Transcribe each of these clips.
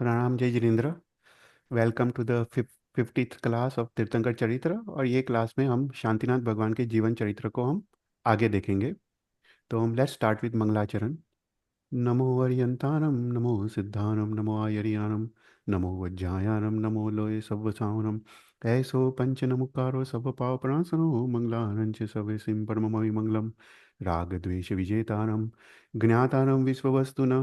प्रणाम जय जिनेन्द्र। Welcome to the 50th class of तीर्थंकर चरित्र। और ये क्लास में हम शांतिनाथ भगवान के जीवन चरित्र को हम आगे देखेंगे। तो हम लेट्स स्टार्ट विद मंगलाचरण। नमो अर्यंतारम नमो सिद्धारम नमो आयरियानम नमो वज्जायानम नमो लोय सव्वसावनम ऐसो पंच नमुकारो सब पाव प्रणासनो मंगलारंच सवे सिम परममि मंगलम राग द्वेष विजेतारम ज्ञातारम विश्ववस्तुन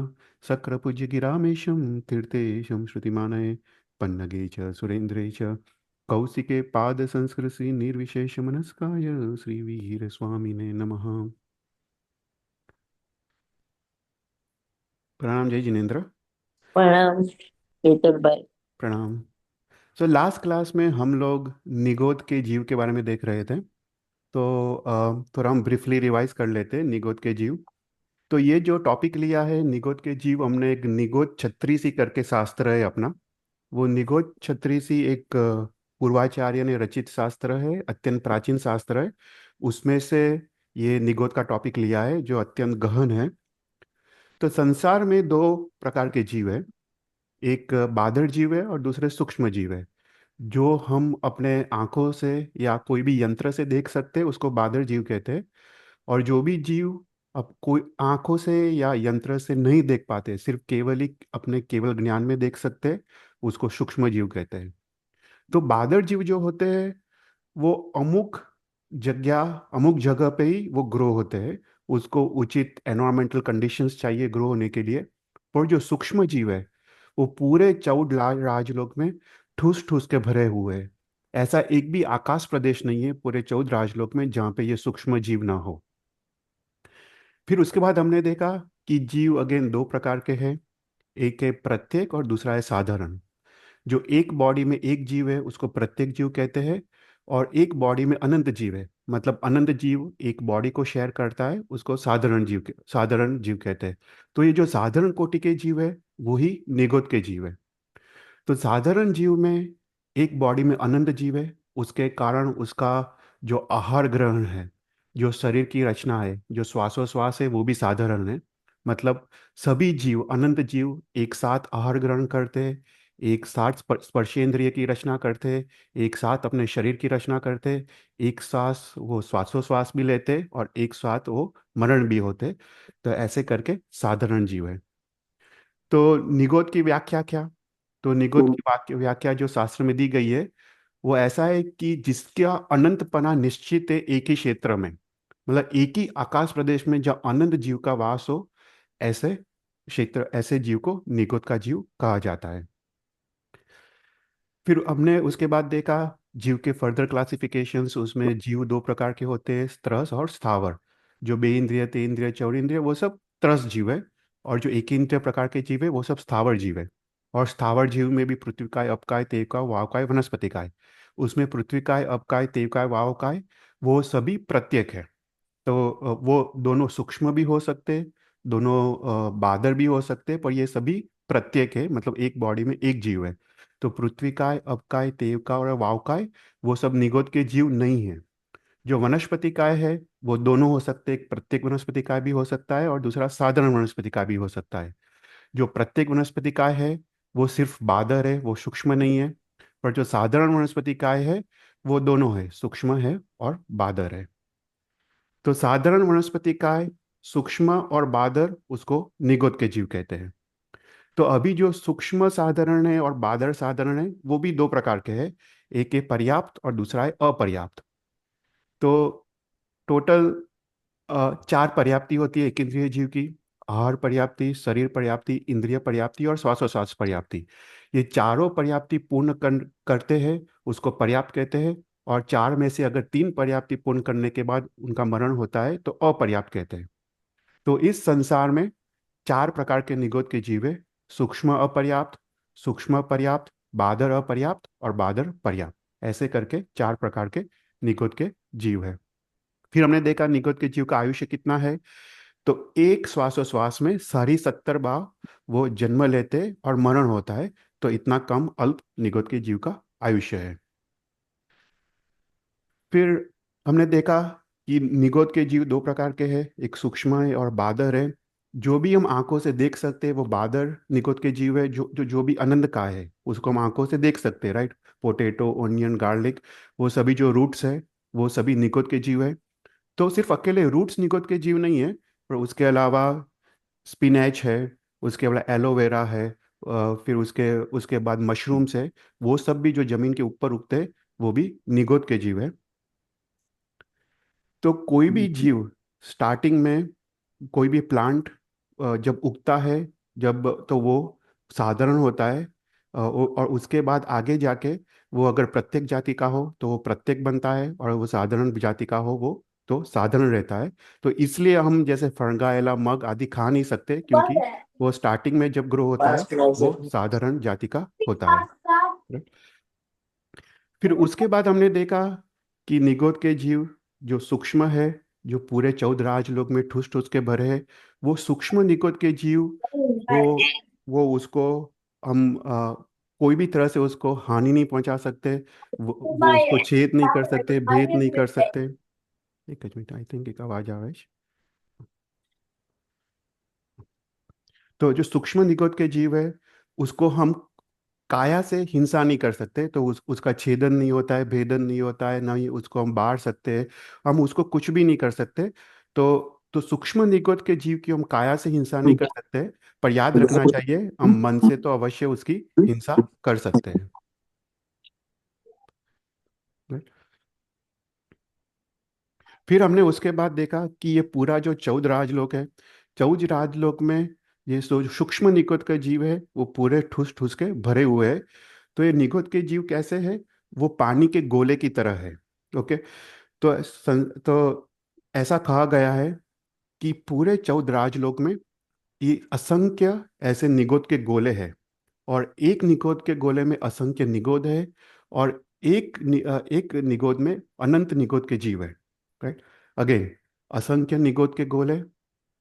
शक्रपुज्य गिरामेशम तीर्थेशम श्रुतिमानये पन्नगे च सुरेन्द्रे च कौशिके पाद संस्कृति निर्विशेष मनस्काय श्री वीर स्वामिने नमः। प्रणाम जय जिनेन्द्र। प्रणाम केतन भाई। प्रणाम। सो लास्ट क्लास में हम लोग निगोद के जीव के बारे में देख रहे थे। तो थोड़ा हम ब्रीफली रिवाइज कर लेते हैं निगोद के जीव। तो ये जो टॉपिक लिया है निगोद के जीव, हमने एक निगोद छत्रीसी करके शास्त्र है अपना। वो निगोद छत्रीसी एक पूर्वाचार्य ने रचित शास्त्र है, अत्यंत प्राचीन शास्त्र है। उसमें से ये निगोद का टॉपिक लिया है जो अत्यंत गहन है। तो संसार में दो प्रकार के जीव है। एक बादर जीव है और दूसरे सूक्ष्म जीव है। जो हम अपने आंखों से या कोई भी यंत्र से देख सकते हैं उसको बादर जीव कहते हैं। और जो भी जीव अब कोई आंखों से या यंत्र से नहीं देख पाते, सिर्फ केवल ही अपने केवल ज्ञान में देख सकते हैं, उसको सूक्ष्म जीव कहते हैं। तो बादर जीव जो होते हैं वो अमुक जगह पे ही वो ग्रो होते हैं। उसको उचित एनवायरमेंटल कंडीशंस चाहिए ग्रो होने के लिए। पर जो सूक्ष्म जीव है वो पूरे राजलोक में ठूस ठूस के भरे हुए हैं। ऐसा एक भी आकाश प्रदेश नहीं है पूरे 14 राजलोक में जहाँ पे ये सूक्ष्म जीव ना हो। फिर उसके बाद हमने देखा कि जीव अगेन दो प्रकार के हैं। एक है प्रत्येक और दूसरा है साधारण। जो एक बॉडी में एक जीव है उसको प्रत्येक जीव कहते हैं। और एक बॉडी में अनंत जीव है, मतलब अनंत जीव एक बॉडी को शेयर करता है, उसको साधारण जीव कहते हैं। तो ये जो साधारण कोटि के जीव है वही निगोद के जीव है। तो साधारण जीव में एक बॉडी में अनंत जीव है, उसके कारण उसका जो आहार ग्रहण है, जो शरीर की रचना है, जो श्वासोश्वास है वो भी साधारण है। मतलब सभी जीव अनंत जीव एक साथ आहार ग्रहण करते हैं, एक साथ स्पर्शेंद्रिय की रचना करते हैं, एक साथ अपने शरीर की रचना करते हैं, एक साथ वो श्वासोश्वास भी लेते हैं और एक साथ वो मरण भी होते। तो ऐसे करके साधारण जीव है। तो निगोद की व्याख्या क्या? तो निगोद की वाक्य व्याख्या जो शास्त्र में दी गई है वो ऐसा है कि जिसका अनंतपना निश्चित है एक ही क्षेत्र में, मतलब एक ही आकाश प्रदेश में जहाँ अनंत जीव का वास हो, ऐसे क्षेत्र ऐसे जीव को निगोद का जीव कहा जाता है। फिर हमने उसके बाद देखा जीव के फर्दर क्लासिफिकेशंस। उसमें जीव दो प्रकार के होते हैं, त्रस और स्थावर। जो बेइंद्रिय तेंद्रिय चौरिंद्रिय वो सब त्रस जीव है। और जो एक इंद्रिय प्रकार के जीव है वो सब स्थावर जीव है। और स्थावर जीव में भी पृथ्वीकाय अपकाय तेवकाय वावकाय वनस्पतिकाय। उसमें पृथ्वीकाय अपकाय तेवकाय वावकाय वो सभी प्रत्येक है। तो वो दोनों सूक्ष्म भी हो सकते हैं, दोनों बादर भी हो सकते हैं, पर ये सभी प्रत्येक है, मतलब एक बॉडी में एक जीव है। तो पृथ्वीकाय अपकाय तेवकाय और वावकाय वो सब निगोद के जीव नहीं है। जो वनस्पतिकाय है वो दोनों हो सकते हैं, एक प्रत्येक वनस्पतिकाय भी हो सकता है और दूसरा साधारण वनस्पतिकाय भी हो सकता है। जो प्रत्येक वनस्पतिकाय है वो सिर्फ बादर है, वो सूक्ष्म नहीं है। पर जो साधारण वनस्पतिकाय है वो दोनों है, सूक्ष्म है और बादर है। तो साधारण वनस्पति काय, सूक्ष्म और बादर, उसको निगोद के जीव कहते हैं। तो अभी जो सूक्ष्म साधारण है और बादर साधारण है वो भी दो प्रकार के हैं। एक है पर्याप्त और दूसरा है अपर्याप्त। तो टोटल चार पर्याप्ति होती है एक इंद्रिय जीव की। आहार पर्याप्ति, शरीर पर्याप्ति, इंद्रिय पर्याप्ति और श्वासोश्वास पर्याप्ति। ये चारों पर्याप्ति करते हैं उसको पर्याप्त कहते हैं। और चार में से अगर तीन पर्याप्ति पूर्ण करने के बाद उनका मरण होता है तो अपर्याप्त कहते हैं। तो इस संसार में चार प्रकार के निगोद के जीव है। सूक्ष्म अपर्याप्त, सूक्ष्म पर्याप्त, बादर अपर्याप्त और बादर पर्याप्त। ऐसे करके चार प्रकार के निगोद के जीव है। फिर हमने देखा निगोद के जीव का आयुष्य कितना है। तो एक श्वासोश्वास में सारी 70 बार वो जन्म लेते और मरण होता है। तो इतना कम अल्प निगोद के जीव का आयुष्य है। फिर हमने देखा कि निगोद के जीव दो प्रकार के हैं, एक सूक्ष्म है और बादर है। जो भी हम आंखों से देख सकते हैं वो बादर निगोद के जीव है, जो भी आनंद का है उसको हम आंखों से देख सकते हैं, राइट। पोटैटो, ऑनियन, गार्लिक, वो सभी जो रूट्स है वो सभी निगोद के जीव है। तो सिर्फ अकेले रूट्स निगोद के जीव नहीं है, पर उसके अलावा स्पिनैच है, उसके अलावा एलोवेरा है, फिर उसके उसके बाद मशरूम्स है। वो सब भी जो जमीन के ऊपर उगते हैं वो भी निगोद के जीव है। तो कोई भी जीव स्टार्टिंग में, कोई भी प्लांट जब उगता है, जब तो वो साधारण होता है। और उसके बाद आगे जाके वो अगर प्रत्येक जाति का हो तो वो प्रत्येक बनता है, और वो साधारण जाति का हो वो तो साधारण रहता है। तो इसलिए हम जैसे फंगाएला, मग आदि खा नहीं सकते, क्योंकि वो स्टार्टिंग में जब ग्रो होता है वो साधारण जाति का होता है। फिर उसके बाद हमने देखा कि निगोद के जीव जो सूक्ष्म है, जो पूरे 14 राजलोक में ठूस ठूस के भरे हैं, वो सूक्ष्म निगोद के जीव, वो वो उसको हम कोई भी तरह से उसको हानि नहीं पहुंचा सकते। वो उसको छेद नहीं कर सकते, भेद नहीं कर सकते। एक मिनट, आई थिंक एक आवाज आ रहा है। तो जो सूक्ष्म निगोद के जीव है उसको हम काया से हिंसा नहीं कर सकते, तो उसका छेदन नहीं होता है, भेदन नहीं होता है, ना ही उसको हम बाढ़ सकते हैं, हम उसको कुछ भी नहीं कर सकते। तो सूक्ष्म निगोद के जीव की हम काया से हिंसा नहीं कर सकते, पर याद रखना चाहिए हम मन से तो अवश्य उसकी हिंसा कर सकते हैं। Right? फिर हमने उसके बाद देखा कि ये पूरा जो 14 राजलोक है, 14 राजलोक में ये जो सूक्ष्म निगोद का जीव है वो पूरे ठूस ठूस के भरे हुए हैं। तो ये निगोद के जीव कैसे है, वो पानी के गोले की तरह है। ओके। तो ऐसा कहा गया है कि पूरे 14 राजलोक में ये असंख्य ऐसे निगोद के गोले हैं, और एक निगोद के गोले में असंख्य निगोद है, और एक निगोद में अनंत निगोद के जीव है। राइट। अगेन, असंख्य निगोद के गोले,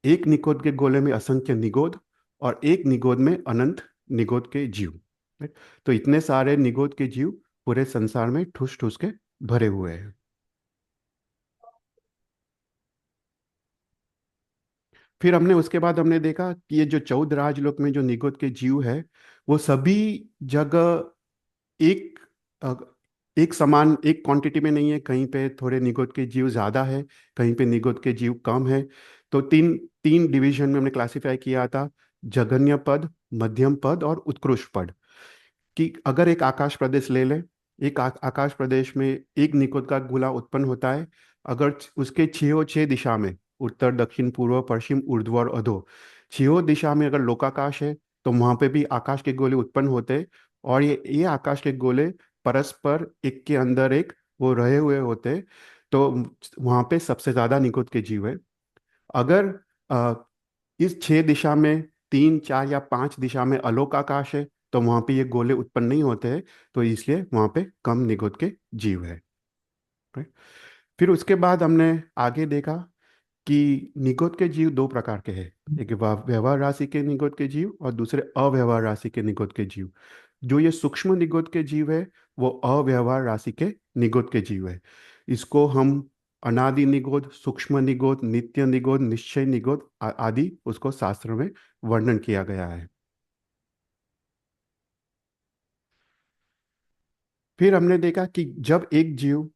एक निगोद के गोले में असंख्य निगोद, और एक निगोद में अनंत निगोद के जीव। राइट। तो इतने सारे निगोद के जीव पूरे संसार में ठूस ठूस के भरे हुए हैं। फिर हमने उसके बाद हमने देखा कि ये जो 14 राजलोक में जो निगोद के जीव है वो सभी जगह एक अ, एक समान, एक क्वांटिटी में नहीं है। कहीं पे थोड़े निगोद के जीव ज़्यादा है, कहीं पे निगोद के जीव कम है। तो तीन तीन डिवीजन में हमने क्लासिफाई किया था: जघन्य पद, मध्यम पद और उत्कृष्ट पद। कि अगर एक आकाश प्रदेश ले लें, एक आकाश प्रदेश में एक निकोद का गोला उत्पन्न होता है। अगर उसके छह छह दिशा में, उत्तर, दक्षिण, पूर्व, पश्चिम, ऊर्ध्व और अधो, छह दिशा में अगर लोकाकाश है, तो वहां पे भी आकाश के गोले उत्पन्न होते हैं। और ये आकाश के गोले परस्पर एक के अंदर एक वो रहे हुए होते हैं। तो वहां पे सबसे ज्यादा निकोद के जीव है। अगर अ, इस छह दिशा में तीन, चार या पांच दिशा में अलोक आकाश है, तो वहां पे ये गोले उत्पन्न नहीं होते हैं। तो इसलिए वहां पे कम निगुत के जीव है। right? फिर उसके बाद हमने आगे देखा कि निगुत के जीव दो प्रकार के हैं: एक व्यवहार राशि के निगुत के जीव और दूसरे अव्यवहार राशि के निगुत के जीव। जो ये सूक्ष्म निगुत के जीव है वो अव्यवहार राशि के निगुत के जीव है। इसको हम अनादि निगोद, सूक्ष्म निगोद, नित्य निगोद, निश्चय निगोद आदि उसको शास्त्र में वर्णन किया गया है। फिर हमने देखा कि जब एक जीव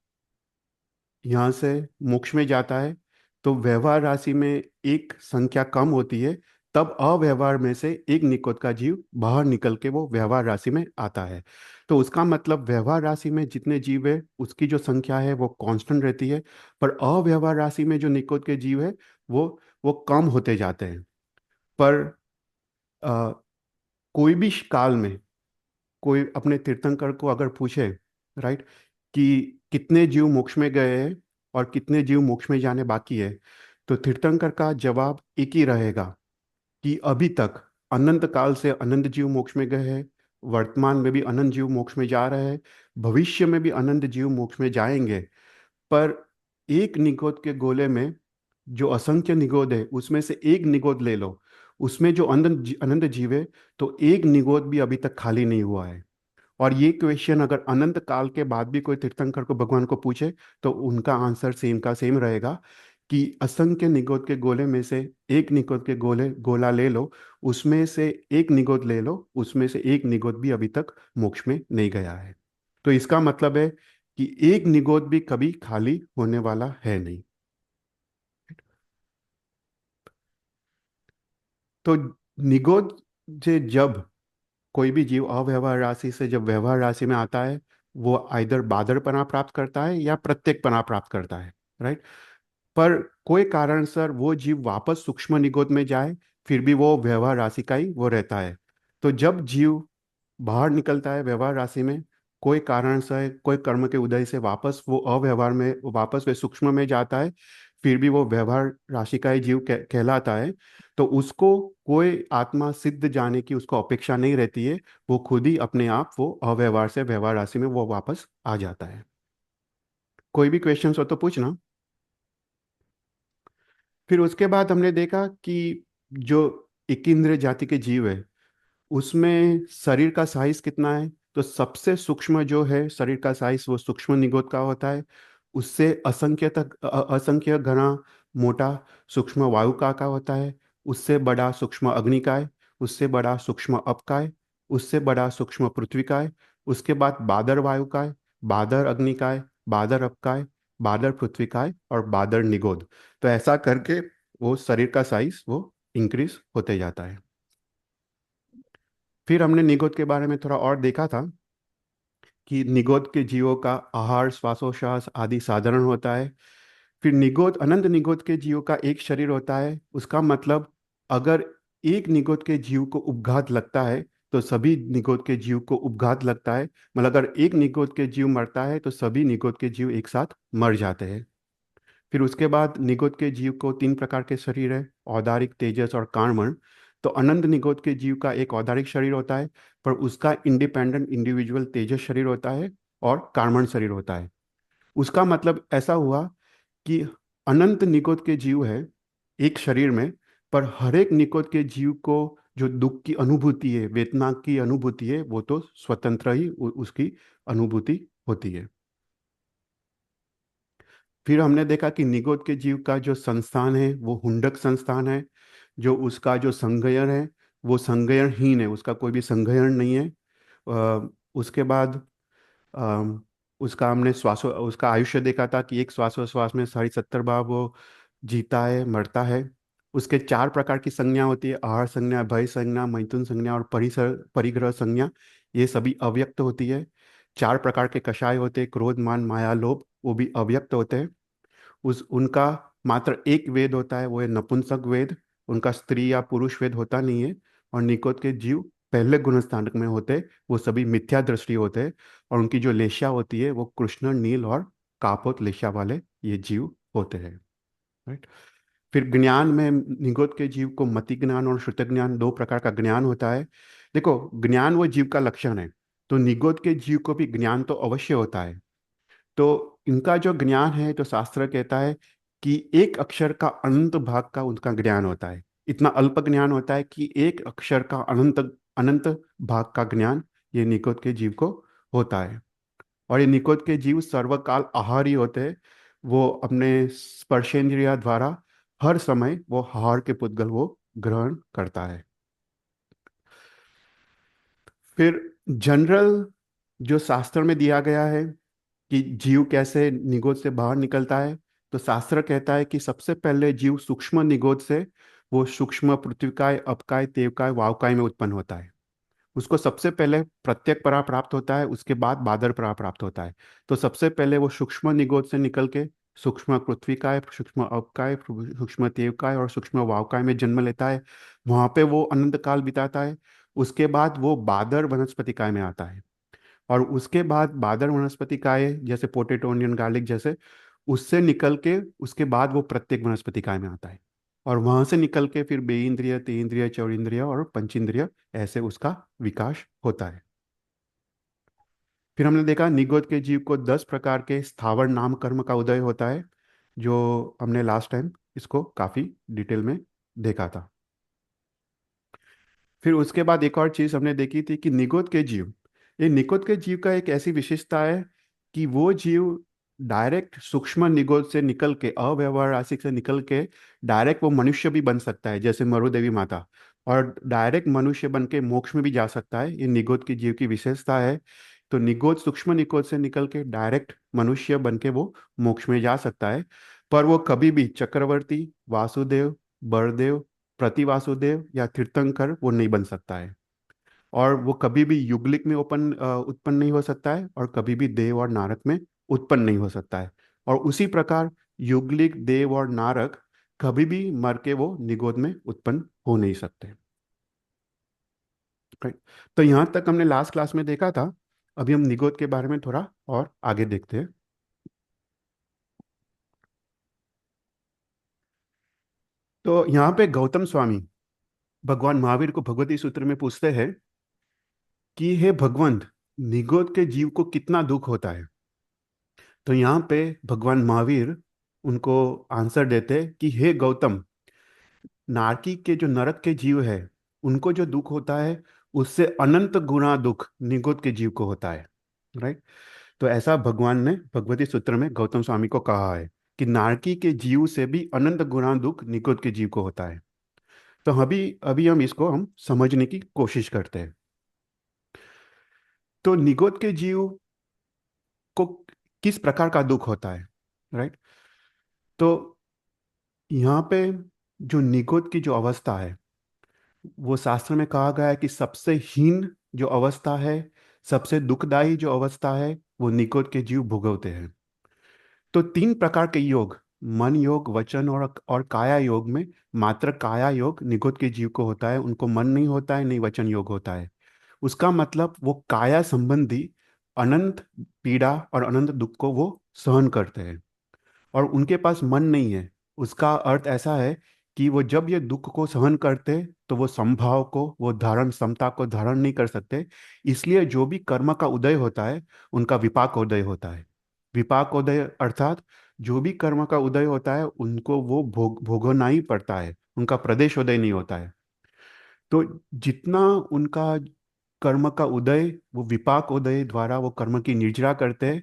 यहाँ से मोक्ष में जाता है तो व्यवहार राशि में एक संख्या कम होती है, तब अव्यवहार में से एक निकोद का जीव बाहर निकल के वो व्यवहार राशि में आता है। तो उसका मतलब व्यवहार राशि में जितने जीव है उसकी जो संख्या है वो कांस्टेंट रहती है, पर अव्यवहार राशि में जो निकोद के जीव है वो वो कम होते जाते हैं। पर अ, कोई भी काल में कोई अपने तीर्थंकर को अगर पूछे, राइट, कि कितने जीव मोक्ष में गए हैं और कितने जीव मोक्ष में जाने बाकी है, तो तीर्थंकर का जवाब एक ही रहेगा कि अभी तक अनंत काल से अनंत जीव मोक्ष में गए हैं, वर्तमान में भी अनंत जीव मोक्ष में जा रहे हैं, भविष्य में भी अनंत जीव मोक्ष में जाएंगे। पर एक निगोद के गोले में जो असंख्य निगोद है उसमें से एक निगोद ले लो, उसमें जो अनंत जीव है, तो एक निगोद भी अभी तक खाली नहीं हुआ है। और ये क्वेश्चन अगर अनंत काल के बाद भी कोई तीर्थंकर को, भगवान को पूछे, तो उनका आंसर सेम का सेम रहेगा कि असंख्य निगोद के गोले में से एक निगोद के गोला ले लो, उसमें से एक निगोद ले लो, उसमें से एक निगोद भी अभी तक मोक्ष में नहीं गया है। तो इसका मतलब है कि एक निगोद भी कभी खाली होने वाला है नहीं। तो निगोद से जब कोई भी जीव अव्यवहार राशि से जब व्यवहार राशि में आता है, वो आइदर बादरपना प्राप्त करता है या प्रत्येकपना प्राप्त करता है, राइट। पर कोई कारणसर वो जीव वापस सूक्ष्म निगोद में जाए, फिर भी वो व्यवहार राशि का ही वो रहता है। तो जब जीव बाहर निकलता है व्यवहार राशि में, कोई कारण से, कोई कर्म के उदय से वापस वो अव्यवहार में, वापस वे सूक्ष्म में जाता है, फिर भी वो व्यवहार राशि का ही जीव कहलाता है। तो उसको कोई आत्मा सिद्ध जाने की उसको अपेक्षा नहीं रहती है। वो खुद ही अपने आप वो अव्यवहार से व्यवहार राशि में वो वापस आ जाता है। कोई भी क्वेश्चन हो तो पूछना। फिर उसके बाद हमने देखा कि जो एकिंद्र जाति के जीव है, उसमें शरीर का साइज कितना है। तो सबसे सूक्ष्म जो है शरीर का साइज, वो सूक्ष्म निगोद का होता है। उससे असंख्य तक असंख्य घना मोटा सूक्ष्म वायु का होता है। उससे बड़ा सूक्ष्म अग्निकाय, उससे बड़ा सूक्ष्म अपकाय, उससे बड़ा सूक्ष्म पृथ्वीकाय, उसके बाद बादर वायुकाय, बादर अग्निकाय, बादर अपकाय, बादर पृथ्वीकाय और बादर निगोद। तो ऐसा करके वो शरीर का साइज वो इंक्रीज होते जाता है। फिर हमने निगोद के बारे में थोड़ा और देखा था कि निगोद के जीवों का आहार श्वासोच्छ्वास आदि साधारण होता है। फिर निगोद अनंत निगोद के जीवों का एक शरीर होता है। उसका मतलब अगर एक निगोद के जीव को उपघात लगता है तो सभी निगोद के जीव को उपघात लगता है। मतलब अगर एक निगोद के जीव मरता है तो सभी निगोद के जीव एक साथ मर जाते हैं। फिर उसके बाद निगोद के जीव को तीन प्रकार के शरीर है, औदारिक, तेजस और कार्बन। तो अनंत निगोद के जीव का एक औदारिक शरीर होता है, पर उसका इंडिपेंडेंट इंडिविजुअल तेजस शरीर होता है और कार्बन शरीर होता है। उसका मतलब ऐसा हुआ कि अनंत निगोद के जीव है एक शरीर में, पर हर एक निगोद के जीव को जो दुख की अनुभूति है, वेदना की अनुभूति है, वो तो स्वतंत्र ही उसकी अनुभूति होती है। फिर हमने देखा कि निगोद के जीव का जो संस्थान है वो हुंडक संस्थान है। जो उसका जो संघयन है वो संघयनहीन है, उसका कोई भी संघयन नहीं है। उसके बाद अम, उसका हमने श्वासो उसका आयुष्य देखा था कि एक श्वासोश्वास में 70 बार वो जीता है, मरता है। उसके चार प्रकार की संज्ञा होती है, आहार संज्ञा, भय संज्ञा, मैथुन संज्ञा और परिसर परिग्रह संज्ञा। ये सभी अव्यक्त होती है। चार प्रकार के कषाय होते हैं, क्रोध, मान, माया, लोभ, वो भी अव्यक्त होते हैं। उस उनका मात्र एक वेद होता है, वो है नपुंसक वेद। उनका स्त्री या पुरुष वेद होता नहीं है। और निकोद के जीव पहले गुणस्थानक में होते, वो सभी मिथ्या दृष्टि होते हैं। और उनकी जो लेशा होती है वो कृष्ण, नील और कापोत लेशा वाले ये जीव होते हैं, राइट। फिर ज्ञान में निगोद के जीव को मति ज्ञान और श्रुत ज्ञान, दो प्रकार का ज्ञान होता है। देखो, ज्ञान वो जीव का लक्षण है, तो निगोद के जीव को भी ज्ञान तो अवश्य होता है। तो इनका जो ज्ञान है, तो शास्त्र कहता है कि एक अक्षर का अनंत भाग का उनका ज्ञान होता है। इतना अल्प ज्ञान होता है कि एक अक्षर का अनंत अनंत भाग का ज्ञान ये निकोद के जीव को होता है। और ये निकोद के जीव सर्वकाल आहारी होते हैं। वो अपने स्पर्शेंद्रिय द्वारा हर समय वो आहार के पुद्गल वो ग्रहण करता है। फिर जनरल जो शास्त्र में दिया गया है कि जीव कैसे निगोद से बाहर निकलता है, तो शास्त्र कहता है कि सबसे पहले जीव सूक्ष्म निगोद से वो सूक्ष्म पृथ्वीकाय, अपकाय, तेवकाय, वावकाय में उत्पन्न होता है। उसको सबसे पहले प्रत्यक परा प्राप्त होता है, उसके बाद बादर परा प्राप्त होता है। तो सबसे पहले वो सूक्ष्म निगोद से निकल के सूक्ष्म पृथ्वीकाय, सूक्ष्म अपकाय, सूक्ष्म तेवकाय और सूक्ष्म वावकाय में जन्म लेता है। वहां पे वो अनंत काल बिताता है। उसके बाद वो बादर वनस्पतिकाय में आता है। और उसके बाद बादर वनस्पति काय, जैसे पोटैटो, ऑनियन, गार्लिक जैसे, उससे निकल के उसके बाद वो प्रत्येक वनस्पति काय में आता है। और वहां से निकल के फिर बेइंद्रिय, तेइंद्रिय, चौरिंद्रिय और पंचेंद्रिय, ऐसे उसका विकास होता है। फिर हमने देखा निगोद के जीव को 10 प्रकार के स्थावर नाम कर्म का उदय होता है, जो हमने लास्ट टाइम इसको काफी डिटेल में देखा था। फिर उसके बाद एक और चीज हमने देखी थी कि निगोद के जीव, ये निगोद के जीव का एक ऐसी विशेषता है कि वो जीव डायरेक्ट सूक्ष्म निगोद से निकल के, अव्यवहार राशि से निकल के डायरेक्ट वो मनुष्य भी बन सकता है, जैसे मरुदेवी माता। और डायरेक्ट मनुष्य बन के मोक्ष में भी जा सकता है, ये निगोद की जीव की विशेषता है। तो निगोद, सूक्ष्म निगोद से निकल के डायरेक्ट मनुष्य बन के वो मोक्ष में जा सकता है। पर वो कभी भी चक्रवर्ती, वासुदेव, बलदेव, प्रतिवासुदेव या तीर्थंकर वो नहीं बन सकता है। और वो कभी भी युगलिक में उत्पन्न नहीं हो सकता है, और कभी भी देव और नारक में उत्पन्न नहीं हो सकता है। और उसी प्रकार युगलिक, देव और नारक कभी भी मर के वो निगोद में उत्पन्न हो नहीं सकते। Right? तो यहाँ तक हमने लास्ट क्लास में देखा था। अभी हम निगोद के बारे में थोड़ा और आगे देखते हैं। तो यहाँ पे गौतम स्वामी भगवान महावीर को भगवती सूत्र में पूछते हैं कि हे भगवंत, निगोद के जीव को कितना दुख होता है। तो यहाँ पे भगवान महावीर उनको आंसर देते हैं कि हे गौतम, नारकी के जो नरक के जीव है उनको जो दुख होता है, उससे अनंत गुना दुख निगोद के जीव को होता है। राइट। तो ऐसा भगवान ने भगवती सूत्र में गौतम स्वामी को कहा है कि नारकी के जीव से भी अनंत गुना दुख निगोद के जीव को होता है। तो अभी अभी हम इसको समझने की कोशिश करते हैं। तो निगोद के जीव को किस प्रकार का दुख होता है। राइट। तो यहाँ पे जो निगोद की जो अवस्था है, वो शास्त्र में कहा गया है कि सबसे हीन जो अवस्था है, सबसे दुखदाई जो अवस्था है, वो निगोद के जीव भोगवते हैं। तो तीन प्रकार के योग, मन योग, वचन और काया योग में मात्र काया योग निगोद के जीव को होता है, उनको मन नहीं होता है, नहीं वचन योग होता है। उसका मतलब वो काया संबंधी अनंत पीड़ा और अनंत दुख को वो सहन करते हैं, और उनके पास मन नहीं है। उसका अर्थ ऐसा है कि वो जब ये दुख को सहन करते तो वो समभाव को, वो धारण क्षमता को धारण नहीं कर सकते। इसलिए जो भी कर्म का उदय होता है, उनका विपाक उदय होता है। विपाक उदय अर्थात जो भी कर्म का उदय होता है उनको वो भोगना ही पड़ता है, उनका प्रदेश उदय नहीं होता है। तो जितना उनका कर्म का उदय वो विपाक उदय द्वारा वो कर्म की निर्जरा करते हैं,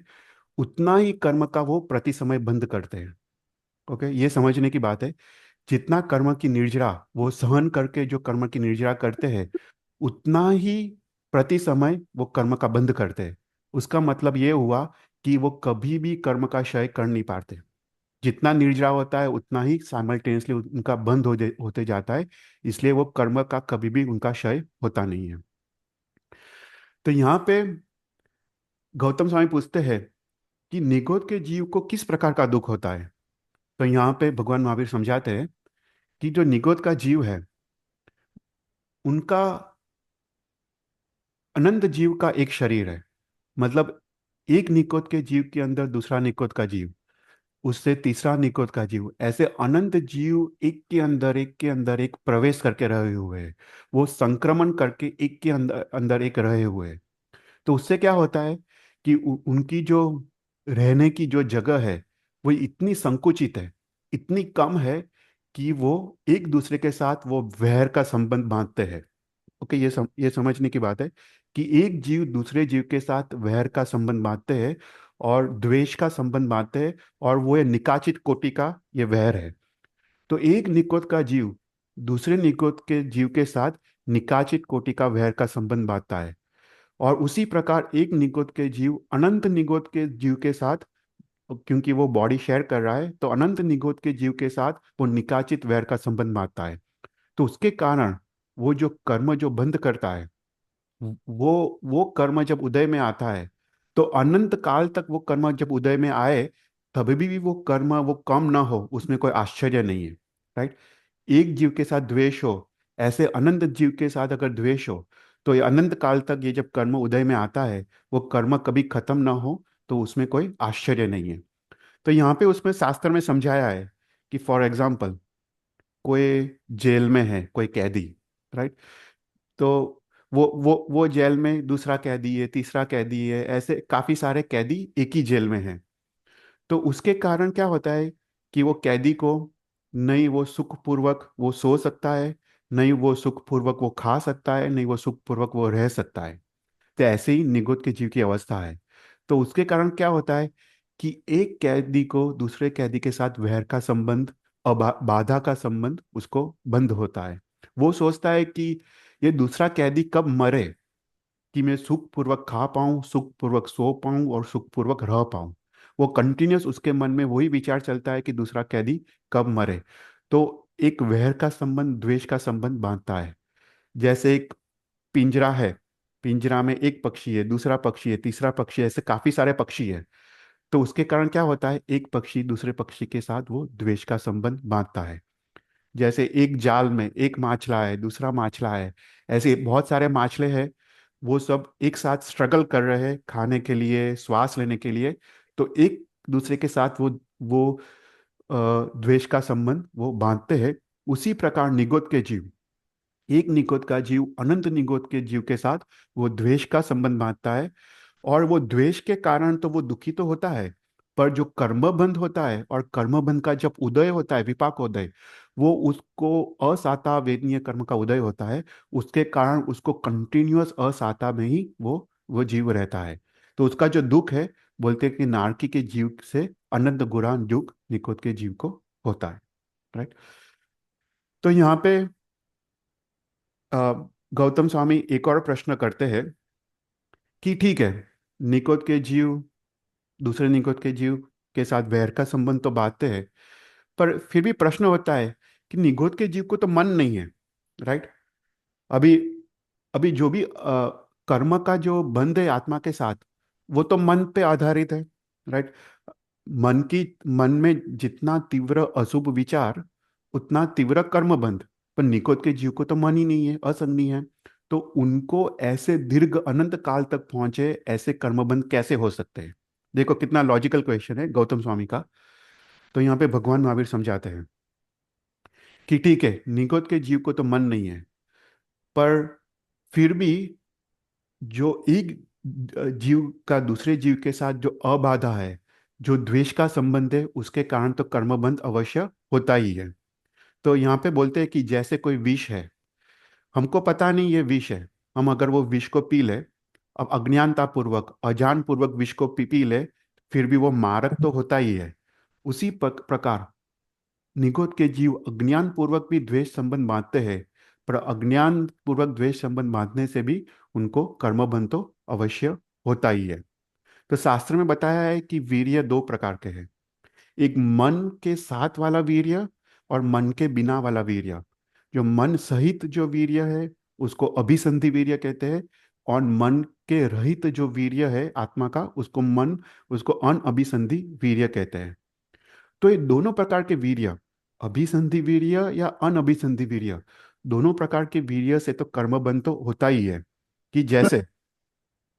उतना ही कर्म का वो प्रति समय बंद करते हैं। ओके, ये समझने की बात है। जितना कर्म की निर्जरा वो सहन करके जो कर्म की निर्जरा करते हैं, उतना ही प्रति समय वो कर्म का बंध करते हैं। उसका मतलब ये हुआ कि वो कभी भी कर्म का क्षय कर नहीं पाते। जितना निर्जरा होता है उतना ही साइमल्टेनियसली उनका बंद होते जाता है। इसलिए वो कर्म का कभी भी उनका क्षय होता नहीं है। तो यहाँ पे गौतम स्वामी पूछते हैं कि निगोद के जीव को किस प्रकार का दुख होता है। तो यहाँ पे भगवान महावीर समझाते हैं कि जो निगोद का जीव है, उनका अनंत जीव का एक शरीर है। मतलब एक निकोद के जीव के अंदर दूसरा निकोद का जीव, उससे तीसरा निकोद का जीव, ऐसे अनंत जीव एक के अंदर एक प्रवेश करके रहे हुए हैं। वो संक्रमण करके एक के अंदर अंदर एक रहे हुए हैं। तो उससे क्या होता है कि उनकी जो रहने की जो जगह है वो इतनी संकुचित है, इतनी कम है कि वो एक दूसरे के साथ वो वैर का संबंध बांधते हैं। ओके, ये समझने की बात है कि एक जीव दूसरे जीव के साथ वैर का संबंध बांधते हैं और द्वेष का संबंध बांधते हैं, और वो ये निकाचित कोटि का ये वैर है। तो एक निकोद का जीव दूसरे निकोद के जीव के साथ निकाचित कोटि का वैर का संबंध बांधता है। और उसी प्रकार एक निगोद के जीव अनंत निगोद के जीव के साथ, क्योंकि वो बॉडी शेयर कर रहा है, तो अनंत निगोद के जीव के साथ वो निकाचित वैर का संबंध बांधता है। तो उसके कारण वो जो कर्म जो बंध करता है, वो कर्म जब उदय में आता है, तो अनंत काल तक वो कर्म जब उदय में आए, तभी भी वो कर्म वो कम ना हो, उसमें कोई आश्चर्य नहीं है। राइट। एक जीव के साथ द्वेष हो, ऐसे अनंत जीव के साथ अगर द्वेष हो, तो ये अनंत काल तक ये जब कर्म उदय में आता है, वो कर्म कभी खत्म ना हो, तो उसमें कोई आश्चर्य नहीं है। तो यहाँ पे उसमें शास्त्र में समझाया है कि फॉर एग्जाम्पल कोई जेल में है, कोई कैदी। राइट। तो वो जेल में दूसरा कैदी है, तीसरा कैदी है, ऐसे काफी सारे कैदी एक ही जेल में हैं। तो उसके कारण क्या होता है कि वो कैदी को नहीं वो सुखपूर्वक वो सो सकता है, नहीं वो सुखपूर्वक वो खा सकता है, नहीं वो सुखपूर्वक वो रह सकता है। तो ऐसे ही निगुत के जीव की अवस्था है। तो उसके कारण क्या होता है कि एक कैदी को दूसरे कैदी के साथ वैर का संबंध, बाधा का संबंध उसको बंद होता है। वो सोचता है कि ये दूसरा कैदी कब मरे, कि मैं सुखपूर्वक खा पाऊं, सुखपूर्वक सो पाऊं और सुखपूर्वक रह पाऊं। वो कंटिन्यूस उसके मन में वही विचार चलता है कि दूसरा कैदी कब मरे। तो एक वैर का संबंध, द्वेष का संबंध बांधता है। जैसे एक पिंजरा है, पिंजरा में एक पक्षी है, दूसरा पक्षी है, तीसरा पक्षी है, ऐसे काफी सारे पक्षी है। तो उसके कारण क्या होता है, एक पक्षी दूसरे पक्षी के साथ वो द्वेष का संबंध बांधता है। जैसे एक जाल में एक माछला है, दूसरा माछला है, ऐसे बहुत सारे माछले हैं, वो सब एक साथ स्ट्रगल कर रहे हैं खाने के लिए, श्वास लेने के लिए। तो एक दूसरे के साथ वो द्वेष का संबंध वो बांधते हैं। उसी प्रकार निगोद के जीव, एक निगोद का जीव अनंत निगोद के जीव के साथ वो द्वेष का संबंध बांधता है। और वो द्वेष के कारण तो वो दुखी तो होता है, पर जो कर्मबंध होता है और कर्मबंध का जब उदय होता है, विपाकोदय, वो उसको असाता वेदनीय कर्म का उदय होता है, उसके कारण उसको कंटिन्यूअस असाता में ही वो जीव रहता है। तो उसका जो दुख है, बोलते हैं कि नारकी के जीव से अनंत गुणा दुख निकोद के जीव को होता है। राइट। तो यहाँ पे गौतम स्वामी एक और प्रश्न करते हैं कि ठीक है, निकोद के जीव दूसरे निकोद के जीव के साथ वैर का संबंध तो बांधते हैं, पर फिर भी प्रश्न होता है कि निगोद के जीव को तो मन नहीं है। राइट। अभी अभी जो भी कर्म का जो बंध है आत्मा के साथ, वो तो मन पे आधारित है। राइट। मन में जितना तीव्र अशुभ विचार, उतना तीव्र कर्म बंध। पर निकोद के जीव को तो मन ही नहीं है, असंग है। तो उनको ऐसे दीर्घ अनंत काल तक पहुंचे ऐसे कर्मबंध कैसे हो सकते हैं? देखो कितना लॉजिकल क्वेश्चन है गौतम स्वामी का। तो यहाँ पे भगवान महावीर समझाते हैं कि ठीक है, निगोद के जीव को तो मन नहीं है, पर फिर भी जो एक जीव का दूसरे जीव के साथ जो अबाधा है, जो द्वेष का संबंध है, उसके कारण तो कर्मबंध अवश्य होता ही है। तो यहाँ पे बोलते हैं कि जैसे कोई विष है, हमको पता नहीं ये विष है, हम अगर वो विष को पी ले, अब अज्ञानता पूर्वक अजान पूर्वक विष को पी ले, फिर भी वो मारक तो होता ही है। उसी प्रकार निगोद के जीव अज्ञान पूर्वक भी द्वेष संबंध बांधते हैं, पर अज्ञान पूर्वक द्वेष संबंध बांधने से भी उनको कर्मबंध तो अवश्य होता ही है। तो शास्त्र में बताया है कि वीर्य दो प्रकार के हैं। एक मन के साथ वाला वीर्य और मन के बिना वाला वीर्य। जो मन सहित जो वीर्य है, उसको अभिसंधि वीर्य कहते हैं। और मन के रहित जो वीर्य है आत्मा का, उसको अनअभिसंधि वीर्य कहते हैं। तो ये दोनों प्रकार के वीर्य, अभिसंधि वीर्य या अनअभिसंधि वीर्य, दोनों प्रकार के वीर्य से तो कर्मबंध तो होता ही है। कि जैसे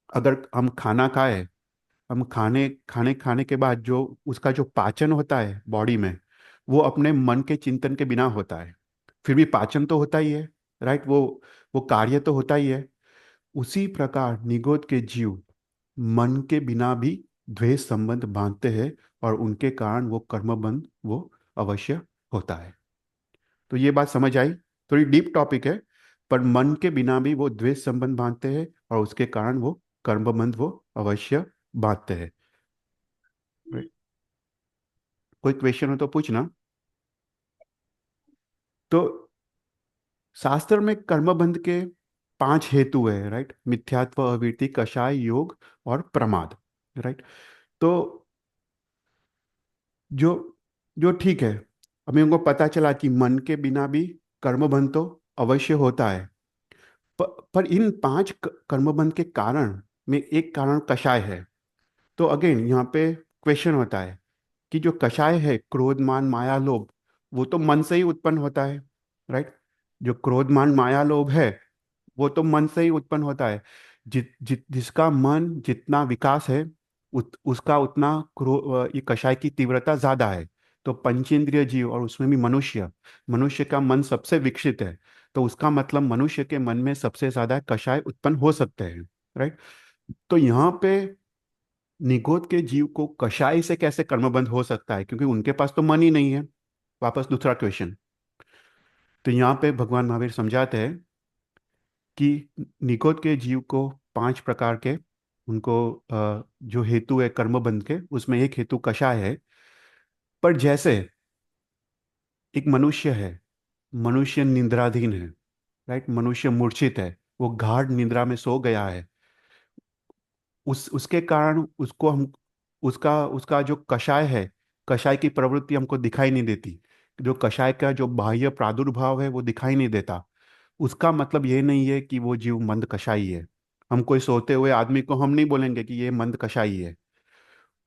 अगर हम खाना खाए, हम खाने खाने खाने के बाद जो उसका जो पाचन होता है बॉडी में, वो अपने मन के चिंतन के बिना होता है, फिर भी पाचन तो होता ही है। राइट। वो कार्य तो होता ही है। उसी प्रकार निगोद के जीव मन के बिना भी द्वेष संबंध बांधते हैं, और उनके कारण वो कर्मबंध वो अवश्य होता है। तो ये बात समझ आई? थोड़ी डीप टॉपिक है, पर मन के बिना भी वो द्वेष संबंध बांधते हैं, और उसके कारण वो कर्मबंध वो अवश्य बांधते हैं। Right? कोई क्वेश्चन हो तो पूछना। तो शास्त्र में कर्मबंध के 5 हेतु है। राइट। मिथ्यात्व, अविरति, कषाय, योग और प्रमाद। राइट। तो जो जो ठीक है, हमें उनको पता चला कि मन के बिना भी कर्मबंध तो अवश्य होता है। पर इन 5 कर्मबंध के कारण में एक कारण कषाय है। तो अगेन यहाँ पे क्वेश्चन होता है कि जो कषाय है, क्रोध मान माया लोभ, वो तो मन से ही उत्पन्न होता है। राइट। जो क्रोध मान माया लोभ है, वो तो मन से ही उत्पन्न होता है। जिसका मन जितना विकास है, उसका उतना ये कषाय की तीव्रता ज्यादा है। तो पंचेंद्रिय जीव और उसमें भी मनुष्य, मनुष्य का मन सबसे विकसित है। तो उसका मतलब मनुष्य के मन में सबसे ज्यादा कषाय उत्पन्न हो सकते हैं। राइट। तो यहाँ पे निगोद के जीव को कषाय से कैसे कर्मबंध हो सकता है, क्योंकि उनके पास तो मन ही नहीं है। वापस दूसरा क्वेश्चन। तो यहाँ पे भगवान महावीर समझाते हैं कि निगोद के जीव को 5 प्रकार के उनको जो हेतु है कर्मबंध के, उसमें एक हेतु कषाय है। पर जैसे एक मनुष्य है, मनुष्य निद्राधीन है, राइट, मनुष्य मूर्छित है, वो गाढ़ निद्रा में सो गया है, उसके कारण उसको हम, उसका उसका जो कषाय है, कषाय की प्रवृत्ति हमको दिखाई नहीं देती, जो कषाय का जो बाह्य प्रादुर्भाव है वो दिखाई नहीं देता। उसका मतलब ये नहीं है कि वो जीव मंद कषाई है। हम कोई सोते हुए आदमी को हम नहीं बोलेंगे कि ये मंद कषाई है।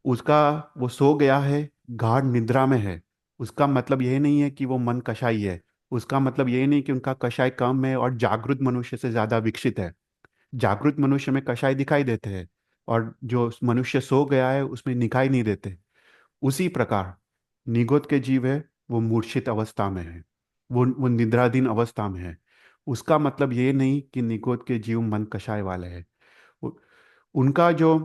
उसका, वो सो गया है, गाढ़ निद्रा में है, उसका मतलब ये नहीं है कि वो मन कषाई है। उसका मतलब ये नहीं कि उनका कषाय कम है और जागृत मनुष्य से ज्यादा विकसित है। जागृत मनुष्य में कषाय दिखाई देते हैं, और जो मनुष्य सो गया है उसमें दिखाई नहीं देते। उसी प्रकार निगोद के जीव है, वो मूर्छित अवस्था में है, वो निद्राधीन अवस्था में है। उसका मतलब ये नहीं कि निगोद के जीव मन कषाय वाले हैं। उ- उनका जो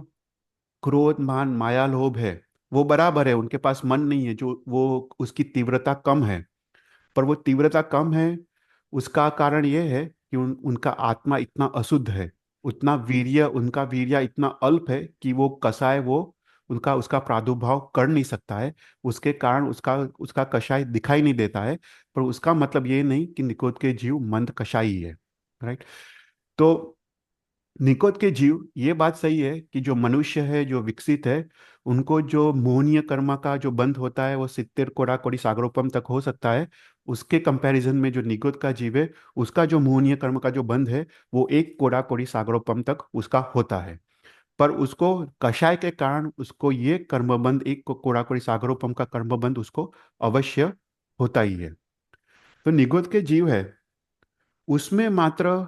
क्रोध मान माया लोभ है, वो बराबर है, उनके पास मन नहीं है, जो वो उसकी तीव्रता कम है। पर वो तीव्रता कम है, उसका कारण ये है कि उनका आत्मा इतना अशुद्ध है, उतना वीर्य, उनका वीर्य इतना अल्प है कि वो कषाय, वो उनका उसका प्रादुर्भाव कर नहीं सकता है। उसके कारण उसका उसका कषाय दिखाई नहीं देता है। पर उसका मतलब ये नहीं कि निकोद के जीव मंद कषाई है, राइट। तो निकोद के जीव, ये बात सही है कि जो मनुष्य है, जो विकसित है, उनको जो मोहनीय कर्म का जो बंध होता है वो 70 कोड़ा कोड़ी सागरोपम तक हो सकता है। उसके कंपैरिजन में जो निकोद का जीव है, उसका जो मोहनीय कर्म का जो बंध है वो 1 कोड़ा कोड़ी सागरोपम तक उसका होता है। पर उसको कषाय के कारण उसको ये कर्मबंध, 1 कोड़ा कोड़ी सागरोपम का कर्मबंध उसको अवश्य होता ही है। तो निगोद के जीव है, उसमें मात्र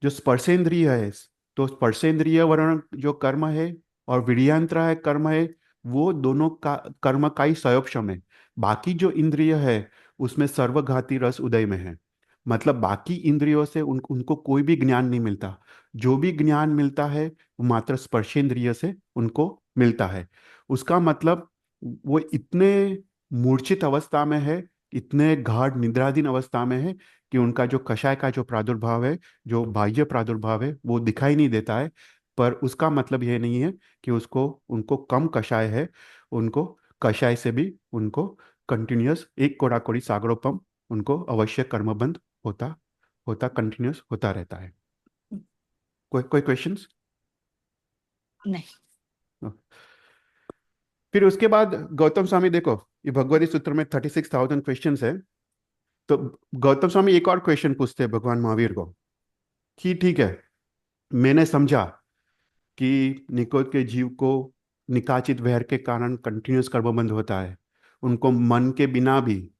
जो स्पर्शेंद्रिय है, तो स्पर्शेंद्रिय वर्ण जो कर्म है और विषयांतरा है कर्म है, वो दोनों का कर्म का ही संयोपशम है। बाकी जो इंद्रिय है उसमें सर्वघाती रस उदय में है। मतलब बाकी इंद्रियों से उनको कोई भी ज्ञान नहीं मिलता। जो भी ज्ञान मिलता है वो मात्र स्पर्शेंद्रिय से उनको मिलता है। उसका मतलब वो इतने मूर्छित अवस्था में है, इतने गाढ़ निद्राधीन अवस्था में है कि उनका जो कषाय का जो प्रादुर्भाव है, जो बाह्य प्रादुर्भाव है, वो दिखाई नहीं देता है। पर उसका मतलब यह नहीं है कि उसको, उनको कम कषाय है। उनको कषाय से भी उनको कंटिन्यूअस 1 कोड़ा कोड़ी सागरोपम उनको अवश्य कर्मबंध होता होता कंटिन्यूअस होता रहता है। कोई कोई क्वेश्चंस? नहीं। फिर उसके बाद गौतम स्वामी, देखो ये भगवती सूत्र में 36,000 क्वेश्चन है। तो गौतम स्वामी एक और क्वेश्चन पूछते हैं भगवान महावीर को कि ठीक है, मैंने समझा कि निकोद के जीव को निकाचित वैर के कारण कंटिन्यूस कर्मबंध होता है, उनको मन के बिना भी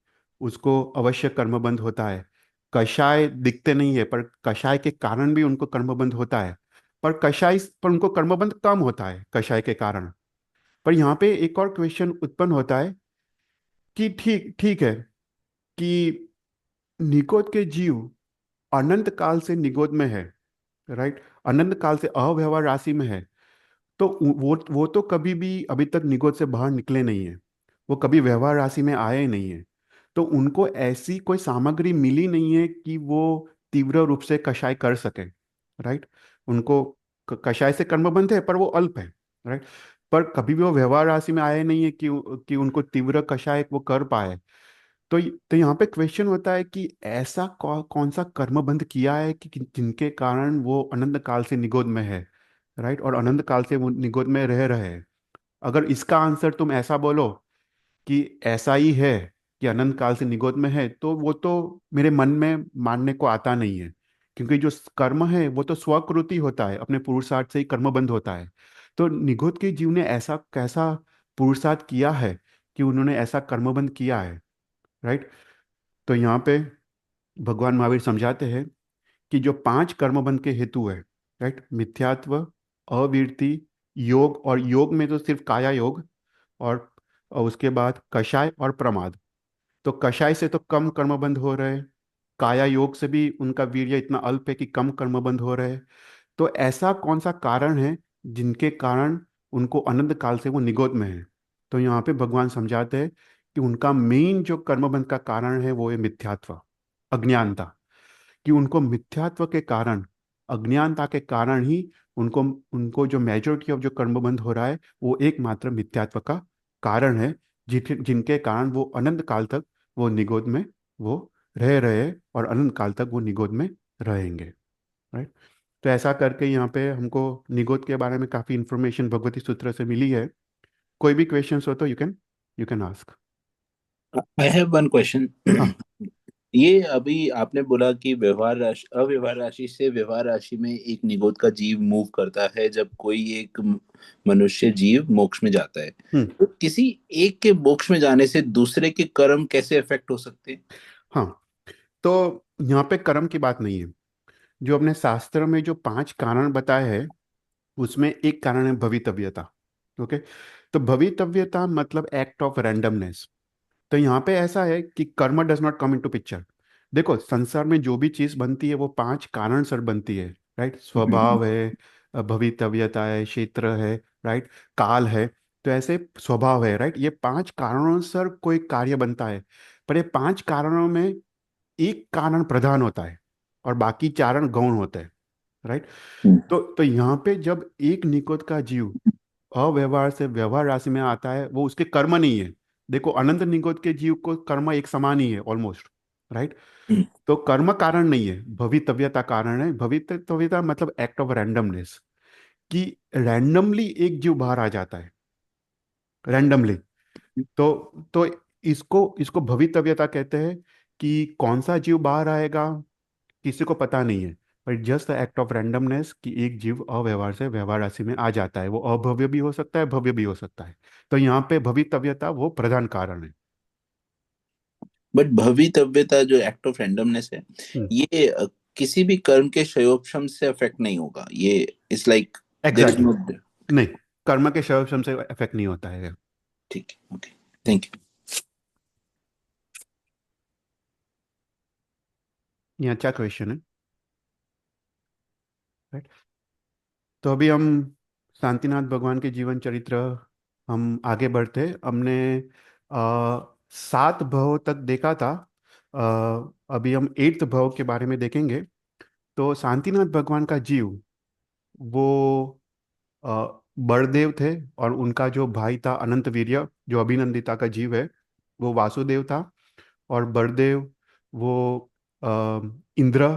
उसको अवश्य कर्मबंध होता है। कषाय दिखते नहीं है पर कषाय के कारण भी उनको कर्मबंध होता है। पर कषाय पर उनको कर्मबंध कम होता है कषाय के कारण। पर यहाँ पे एक और क्वेश्चन उत्पन्न होता है कि ठीक ठीक है कि निकोद के जीव अनंत काल से निगोद में है, राइट, अनंत काल से अव्यवहार राशि में है। तो वो तो कभी भी अभी तक निगोद से बाहर निकले नहीं है, वो कभी व्यवहार राशि में आए ही नहीं है। तो उनको ऐसी कोई सामग्री मिली नहीं है कि वो तीव्र रूप से कषाय कर सके, राइट। उनको कषाय से कर्मबंध है पर वो अल्प है, राइट। पर कभी भी वो व्यवहार राशि में आए नहीं है कि उनको तीव्र कषाय वो कर पाए। तो यहाँ पे क्वेश्चन होता है कि ऐसा कौन सा कर्मबंध किया है कि जिनके कारण वो अनंत काल से निगोद में है, राइट, और अनंत काल से वो निगोद में रह रहे हैं। अगर इसका आंसर तुम ऐसा बोलो कि ऐसा ही है कि अनंत काल से निगोद में है, तो वो तो मेरे मन में मानने को आता नहीं है। क्योंकि जो कर्म है वो तो स्वकृति होता है, अपने पुरुषार्थ से ही कर्मबंध होता है। तो निगोद के जीव ने ऐसा कैसा पुरुषार्थ किया है कि उन्होंने ऐसा कर्मबंध किया है, राइट। तो यहाँ पे भगवान महावीर समझाते हैं कि जो 5 कर्मबंध के हेतु है, राइट, मिथ्यात्व, अवीरति, योग, और योग में तो सिर्फ काया योग, और उसके बाद कषाय और प्रमाद। तो कषाय से तो कम कर्मबंध हो रहे हैं, काया योग से भी उनका वीर्य इतना अल्प है कि कम कर्मबंध हो रहे हैं। तो ऐसा कौन सा कारण है जिनके कारण उनको अनंत काल से वो निगोद में है? तो यहाँ पे भगवान समझाते हैं कि उनका मेन जो कर्मबंध का कारण है वो है मिथ्यात्व, अज्ञानता। कि उनको मिथ्यात्व के कारण, अज्ञानता के कारण ही उनको उनको जो मेजोरिटी ऑफ जो कर्मबंध हो रहा है वो एकमात्र मिथ्यात्व का कारण है, जिनके कारण वो अनंत काल तक वो निगोद में वो रह रहे और अनंत काल तक वो निगोद में रहेंगे। राइट। तो ऐसा करके यहाँ पे हमको निगोद के बारे में काफ़ी इंफॉर्मेशन भगवती सूत्र से मिली है। कोई भी क्वेश्चंस हो तो you can ask. I have one question. हाँ। ये अभी आपने बोला कि व्यवहार राशि अव्यवहार राशि से व्यवहार राशि में एक निगोद का जीव मूव करता है जब कोई एक मनुष्य जीव मोक्ष में जाता है। हम्म। तो किसी एक के मोक्ष में जाने से दूसरे के कर्म कैसे इफेक्ट हो सकते हैं? हाँ, तो यहाँ पे कर्म की बात नहीं है। जो अपने शास्त्र में जो 5 कारण बताए हैं उसमें एक कारण है भवितव्यता। ओके। तो भवितव्यता मतलब एक्ट ऑफ रैंडमनेस। तो यहाँ पे ऐसा है कि कर्म does not come into picture. देखो, संसार में जो भी चीज बनती है वो 5 कारण से बनती है। राइट। स्वभाव है, भवितव्यता है, क्षेत्र है, राइट, काल है। तो ऐसे स्वभाव है, राइट, ये 5 कारणों से कोई कार्य बनता है। पर ये 5 कारणों में एक कारण प्रधान होता है और बाकी चारण गौण होते हैं। राइट। तो यहाँ पे जब एक निकोद का जीव अव्यवहार से व्यवहार राशि में आता है वो उसके कर्म नहीं है। देखो, अनंत निगोद के जीव को कर्म एक समान ही है ऑलमोस्ट। राइट। तो कर्म कारण नहीं है, भवितव्यता कारण है। भवितव्यता मतलब एक्ट ऑफ रैंडमनेस, कि रैंडमली एक जीव बाहर आ जाता है, रैंडमली। तो इसको इसको भवितव्यता कहते हैं। कि कौन सा जीव बाहर आएगा किसी को पता नहीं है, पर just the act of randomness कि एक जीव अव्यवहार से व्यवहार राशि में आ जाता है। वो अभव्य भी हो सकता है, भव्य भी हो सकता है। तो यहाँ पे भवितव्यता वो प्रधान कारण है। बट भवितव्यता जो एक्ट ऑफ रैंडमनेस है, ये किसी भी कर्म के क्षयोपशम से अफेक्ट नहीं होगा। ये it's like there is exactly no. exactly. नहीं, कर्म के सर्वश्रम से इफेक्ट नहीं होता है। ठीक है, ओके, थैंक यू। ये अच्छा क्वेश्चन है। राइट। तो अभी हम शांतिनाथ भगवान के जीवन चरित्र हम आगे बढ़ते हमने 7 भव तक देखा था। अभी हम 8th भव के बारे में देखेंगे। तो शांतिनाथ भगवान का जीव वो बलदेव थे, और उनका जो भाई था अनंत वीर्य जो अभिनंदिता का जीव है वो वासुदेव था। और बलदेव वो अ, इंद्र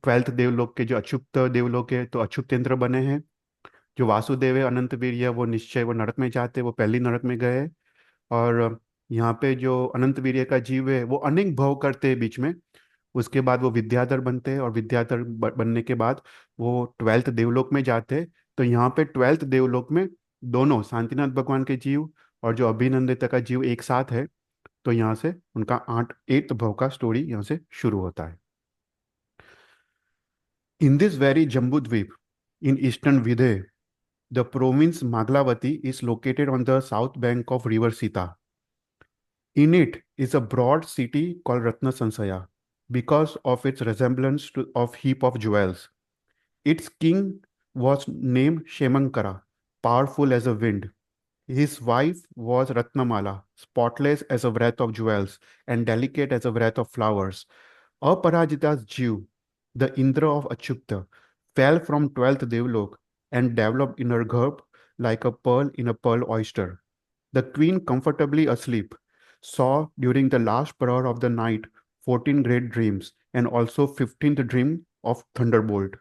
12th देवलोक के जो अच्युत देवलोक है तो अच्युत इंद्र बने हैं। जो वासुदेव है अनंत वीर्य वो निश्चय वो नरक में जाते, वो पहली नरक में गए। और यहाँ पे जो अनंत वीर्य का जीव है वो अनेक भव करते हैं बीच में। उसके बाद वो विद्याधर बनते हैं और विद्याधर बनने के बाद वो 12th देवलोक में जाते हैं। तो यहाँ पे 12th देवलोक में दोनों शांतिनाथ भगवान के जीव और जो अभिनंदित का जीव एक साथ है। तो यहाँ से उनका 8th भव का स्टोरी यहाँ से शुरू होता है। In this very Jambudvipa in eastern विदे the province Maglavati is located on the south bank of river Sita. In it is a broad city called Ratna Sansaya because of its resemblance to of heap of jewels. Its king was named Shemankara, powerful as a wind. His wife was Ratnamala, spotless as a wreath of jewels and delicate as a wreath of flowers. Aparajita's Jew, the Indra of Achukta, fell from 12th Devlok and developed in her garb like a pearl in a pearl oyster. The queen, comfortably asleep, saw during the last prayer of the night 14 great dreams and also 15th dream of thunderbolt.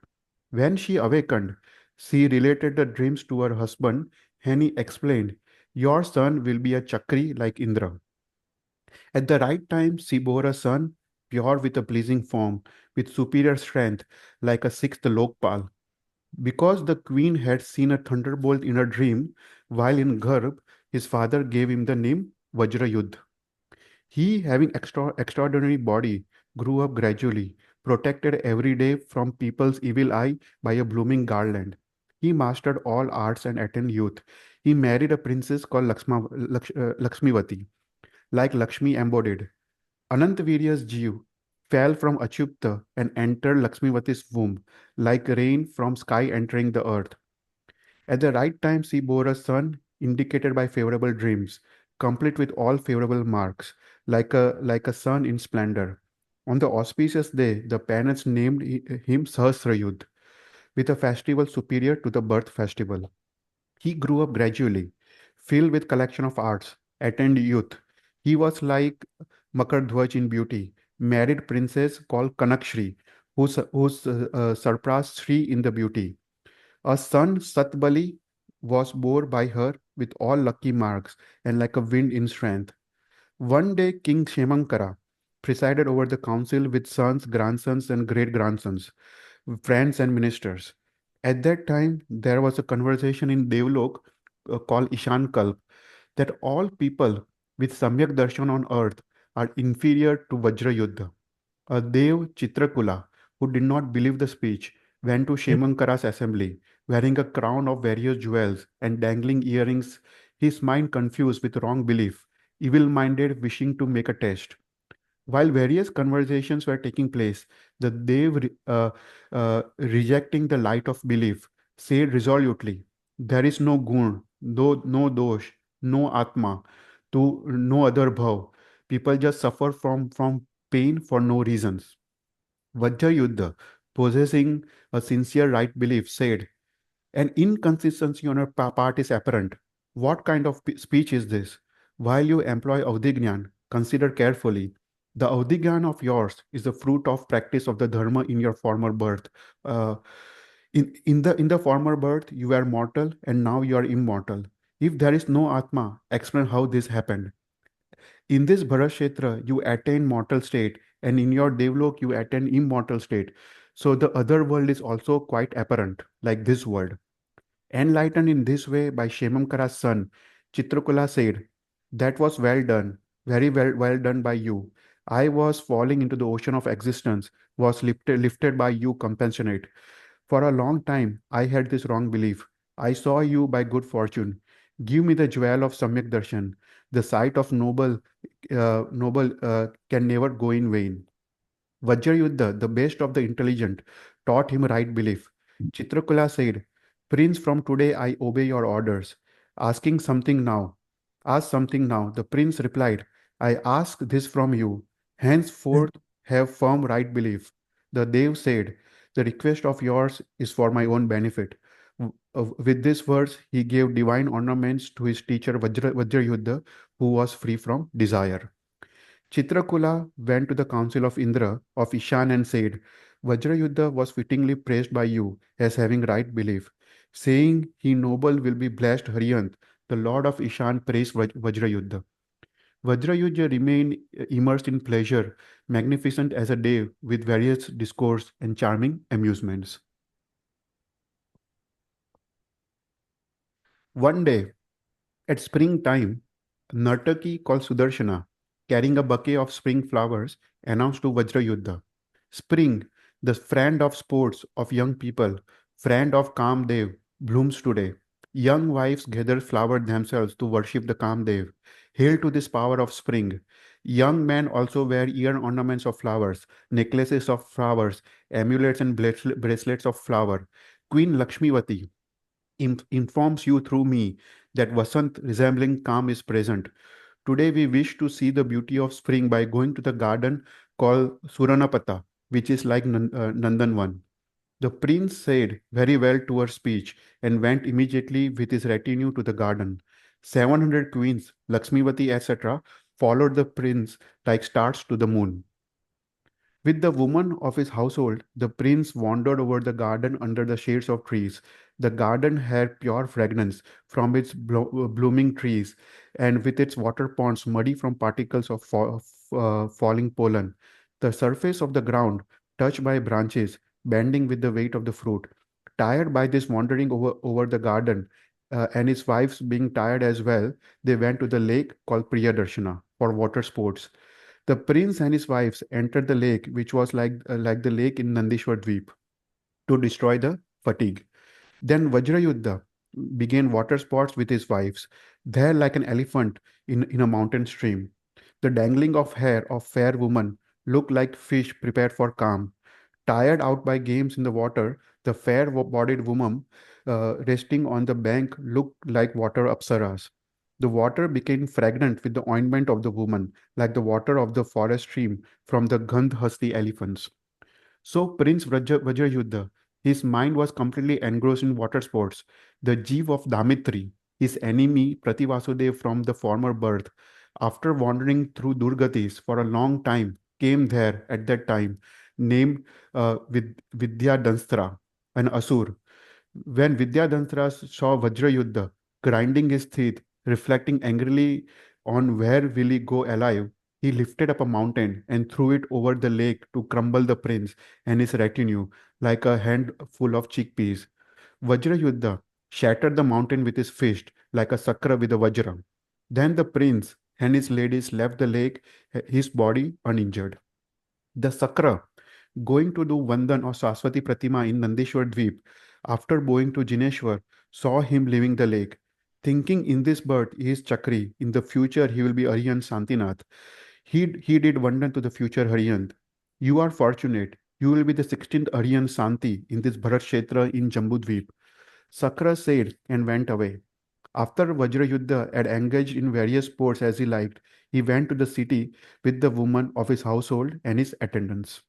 When she awakened, she related the dreams to her husband, and he explained, "Your son will be a Chakri like Indra." At the right time, she bore a son, pure with a pleasing form, with superior strength, like a sixth Lokpal. Because the queen had seen a thunderbolt in her dream, while in Garb, his father gave him the name Vajrayudh. He, having extraordinary body, grew up gradually, protected every day from people's evil eye by a blooming garland. He mastered all arts and attained youth. He married a princess called Lakshmivati, like Lakshmi embodied. Anantavirya's Jeev fell from Achyupta and entered Lakshmivati's womb, like rain from sky entering the earth. At the right time, she bore a son, indicated by favorable dreams, complete with all favorable marks, like a sun in splendor. On the auspicious day, the parents named him Sahasrayudh, with a festival superior to the birth festival. He grew up gradually, filled with collection of arts, attained youth. He was like Makar in beauty, married princess called Kanakshri, who surpassed Sri in the beauty. A son, Satbali, was born by her with all lucky marks and like a wind in strength. One day, King Shemankara presided over the council with sons, grandsons, and great grandsons, friends, and ministers. At that time, there was a conversation in Devlok called Ishan Kalp that all people with Samyak Darshan on earth are inferior to Vajra Yuddha. A Dev Chitrakula, who did not believe the speech, went to Shemankara's assembly, wearing a crown of various jewels and dangling earrings, his mind confused with wrong belief, evil minded, wishing to make a test. While various conversations were taking place, the rejecting the light of belief, said resolutely, "There is no gun, no dosh, no atma, to no other bhav. People just suffer from pain for no reasons." Vajrayuddha, possessing a sincere right belief, said, "An inconsistency on your part is apparent. What kind of speech is this? While you employ Avdigyan, consider carefully. The Avdigyan of yours is the fruit of practice of the Dharma in your former birth. Uh, in the former birth, you were mortal and now you are immortal. If there is no Atma, explain how this happened. In this Bharashetra, you attain mortal state, and in your Devlok, you attain immortal state. So the other world is also quite apparent, like this world. Enlightened in this way by Shemamkara's son, Chitrakula said, "That was well done, very well done by you. I was falling into the ocean of existence, was lifted by you compassionate. For a long time, I had this wrong belief. I saw you by good fortune. Give me the jewel of Samyak Darshan. The sight of noble can never go in vain." Vajrayuddha, the best of the intelligent, taught him right belief. Chitrakula said, "Prince, from today I obey your orders. Asking something now. Ask something now." The prince replied, "I ask this from you. Henceforth have firm right belief." The Dev said, "The request of yours is for my own benefit." With these words, he gave divine ornaments to his teacher Vajrayuddha, who was free from desire. Chitrakula went to the council of Indra of Ishan and said, "Vajrayuddha was fittingly praised by you as having right belief. Saying he noble will be blessed Haryanth, the lord of Ishan praised Vajrayuddha. Vajrayuddha remained immersed in pleasure, magnificent as a day with various discourse and charming amusements. One day, at springtime, Nartaki called Sudarshana, carrying a bouquet of spring flowers, announced to Vajrayuddha, "Spring, the friend of sports, of young people, friend of Kamdev, blooms today. Young wives gather flowers themselves to worship the Kamdev. Hail to this power of spring. Young men also wear ear ornaments of flowers, necklaces of flowers, amulets and bracelets of flower. Queen Lakshmivati informs you through me that Vasant resembling calm is present. Today we wish to see the beauty of spring by going to the garden called Suranapata, which is like Nandanvan." The prince said very well to her speech and went immediately with his retinue to the garden. 700 queens, Lakshmivati, etc., followed the prince like stars to the moon. With the woman of his household, the prince wandered over the garden under the shades of trees. The garden had pure fragrance from its blooming trees, and with its water ponds muddy from particles of falling pollen. The surface of the ground, touched by branches, bending with the weight of the fruit. Tired by this wandering over the garden, and his wives being tired as well, they went to the lake called Priyadarshana for water sports. The prince and his wives entered the lake, which was like the lake in Nandishwar Dweep, to destroy the fatigue. Then Vajrayuddha began water sports with his wives, there like an elephant in a mountain stream. The dangling of hair of fair woman looked like fish prepared for calm. Tired out by games in the water, the fair bodied woman resting on the bank looked like water apsaras. The water became fragrant with the ointment of the woman, like the water of the forest stream from the Gandhhasti elephants. So Prince Vajrayuddha His mind was completely engrossed in water sports. The Jeev of Damitri, his enemy Prativasudev from the former birth, after wandering through Durgatis for a long time, came there at that time, named Vidyadanstra, an Asur. When Vidyadhara saw Vajrayuddha grinding his teeth, reflecting angrily on where will he go alive, he lifted up a mountain and threw it over the lake to crumble the prince and his retinue like a handful of chickpeas. Vajrayuddha shattered the mountain with his fist like a sakra with a vajra. Then the prince and his ladies left the lake, his body uninjured. The Sakra, going to do Vandan or Saraswati Pratima in Nandeshwar Dweep, after bowing to Jineshwar, saw him leaving the lake. Thinking in this birth he is Chakri, in the future he will be Aryan Santinath. He did Vandan to the future Haryant. You are fortunate. You will be the 16th Aryan Santi in this Bharat Kshetra in Jambudvip. Sakra said and went away. After Vajrayuddha had engaged in various sports as he liked, he went to the city with the women of his household and his attendants.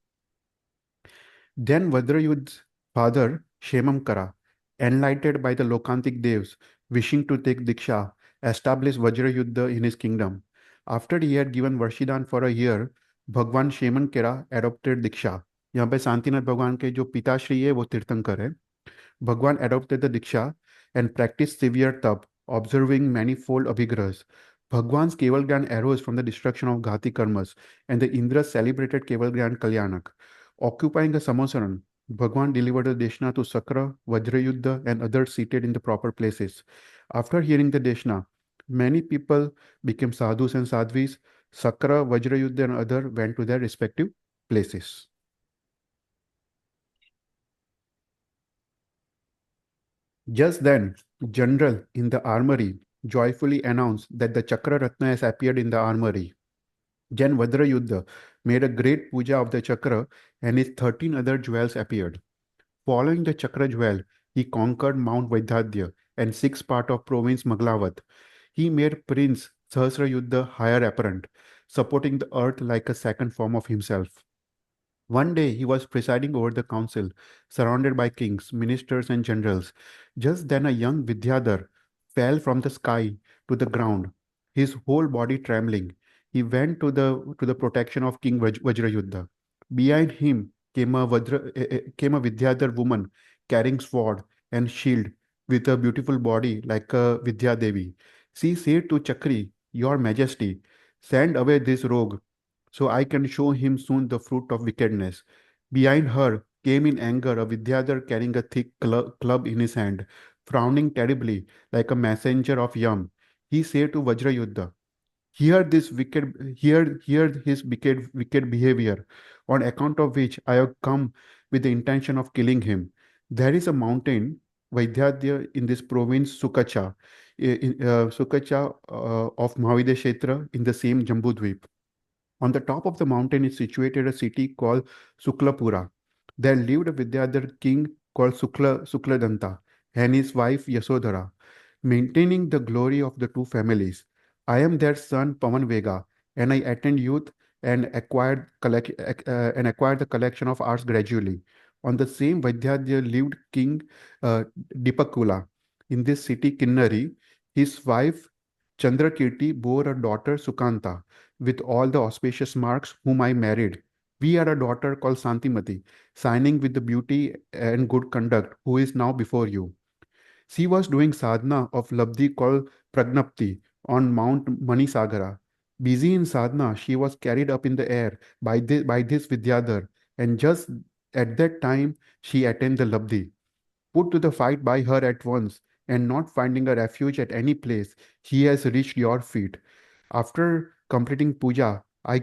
Then Vajrayuddha's father, Shemamkara, enlightened by the Lokantik Devs, wishing to take Diksha, established Vajrayuddha in his kingdom. After he had given Varshidan for a year, भगवान शेमनकेरा adopted दीक्षा. यहाँ पे शांतिनाथ भगवान के जो पिताश्री है वो तीर्थंकर है. Bhagwan adopted the Diksha and practiced severe tap, observing manifold abhigrahas. Bhagwan's Kevalgyan arose from the destruction of Ghati Karmas, and the Indras celebrated Kevalgyan Kalyanak. Occupying a Samasaran, Bhagwan delivered the Deshna to Sakra, Vajrayuddha, and others seated in the proper places. After hearing the Deshna, many people became sadhus and sadhvis. Sakra, Vajrayuddha, and others went to their respective places. Just then, General in the armory joyfully announced that the Chakra Ratna has appeared in the armory. Then Vajrayuddha made a great puja of the Chakra and his 13 other jewels appeared. Following the Chakra jewel, he conquered Mount Vaidhadya and 6 parts of province Maglavat. He made Prince Sahasrayuddha higher apparent, supporting the earth like a second form of himself. One day he was presiding over the council, surrounded by kings, ministers, and generals. Just then a young Vidyadhar fell from the sky to the ground, his whole body trembling. He went to the protection of King Vajrayuddha. Behind him came a Vidyadhar woman carrying sword and shield with a beautiful body like a Vidya Devi. She said to Chakri, Your Majesty, send away this rogue so I can show him soon the fruit of wickedness. Behind her came in anger a Vidyadhar carrying a thick club in his hand, frowning terribly like a messenger of Yam. He said to Vajrayuddha, hear his wicked behavior, on account of which I have come with the intention of killing him. There is a mountain, Vaidhyadya, in this province, Sukacha of Mahavide Kshetra in the same Jambudvip. On the top of the mountain is situated a city called Suklapura. There lived a Vidyadhar king called Sukladanta and his wife Yasodhara, maintaining the glory of the two families. I am their son Pavan Vega, and I attained youth and acquired the collection of arts gradually. On the same Vidyadhar lived King uh, Dipakula. In this city Kinnari, his wife Chandrakirti bore a daughter Sukanta with all the auspicious marks whom I married. We had a daughter called Santimati, signing with the beauty and good conduct, who is now before you. She was doing sadhana of Labdhi called Pragnapti on Mount Manisagara. Busy in sadhana, she was carried up in the air by this Vidyadhar, and just at that time she attained the Labdhi. Put to the fight by her at once, and not finding a refuge at any place, he has reached your feet. After completing puja, I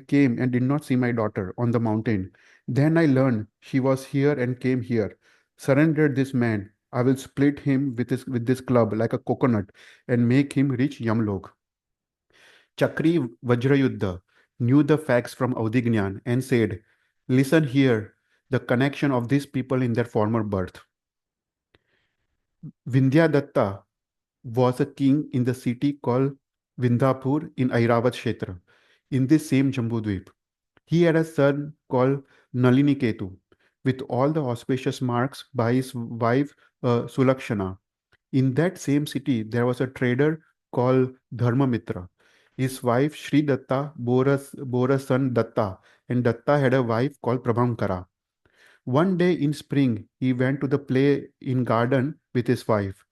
came and did not see my daughter on the mountain. Then I learned she was here and came here. Surrender this man. I will split him with this club like a coconut and make him reach Yamlok. Chakri Vajrayuddha knew the facts from Avdignan and said, Listen here, the connection of these people in their former birth. Vindhyadatta was a king in the city called Vindhapur in Airavat Kshetra, in this same Jambudvip. He had a son called Naliniketu. with all the auspicious marks by his wife Sulakshana. In that same city, there was a trader called Dharmamitra. His wife Sri Datta bore a son Datta, and Datta had a wife called Prabhankara. One day in spring, he went to the play in garden with his wife.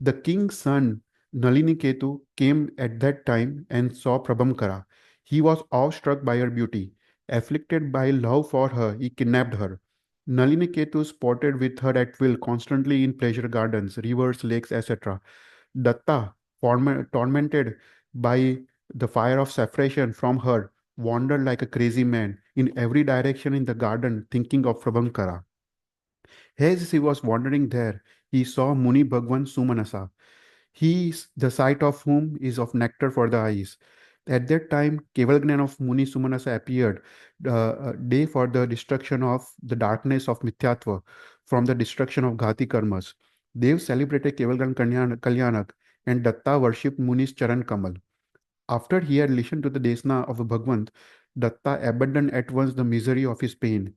The king's son Naliniketu came at that time and saw Prabhamkara. He was awestruck by her beauty. Afflicted by love for her, he kidnapped her. Naliniketu sported with her at will constantly in pleasure gardens, rivers, lakes, etc. Datta, tormented by the fire of separation from her, wandered like a crazy man in every direction in the garden, thinking of Prabhankara. As he was wandering there, he saw Muni Bhagwan Sumanasa, the sight of whom is of nectar for the eyes. At that time, Kevalgnan of Muni Sumanasa appeared, day for the destruction of the darkness of Mithyatva, from the destruction of Ghati karmas. Dev celebrated Kevalgnan Kalyanak, and Datta worshipped Muni's Charan Kamal. After he had listened to the desna of Bhagwant, Datta abandoned at once the misery of his pain.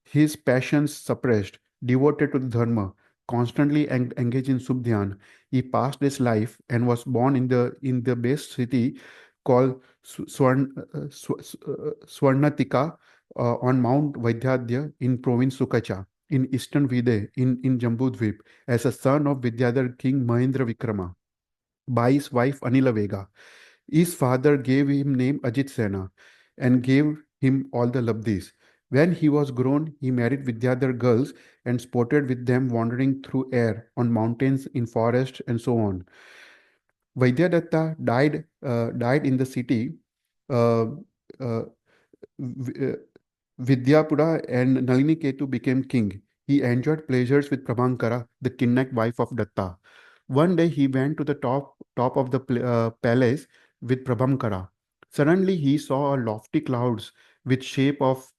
His passions suppressed, devoted to the dharma, constantly engaged in subdhyan, he passed his life and was born in the base city called Swarnatika on Mount Vaidyadya in province Sukacha in eastern Videh in Jambudvip as a son of Vidyadhar king Mahendra Vikrama by his wife Anila Vega. His father gave him name Ajit Sena and gave him all the labdis. When he was grown, he married Vidyadhar girls and sported with them wandering through air, on mountains, in forests, and so on. Vaidyadatta died in the city. Uh, uh, v- uh, Vidyapura and Nalini Ketu became king. He enjoyed pleasures with Prabhankara, the kidnapped wife of Datta. One day he went to the top of the palace with Prabhamkara. Suddenly he saw lofty clouds with shape of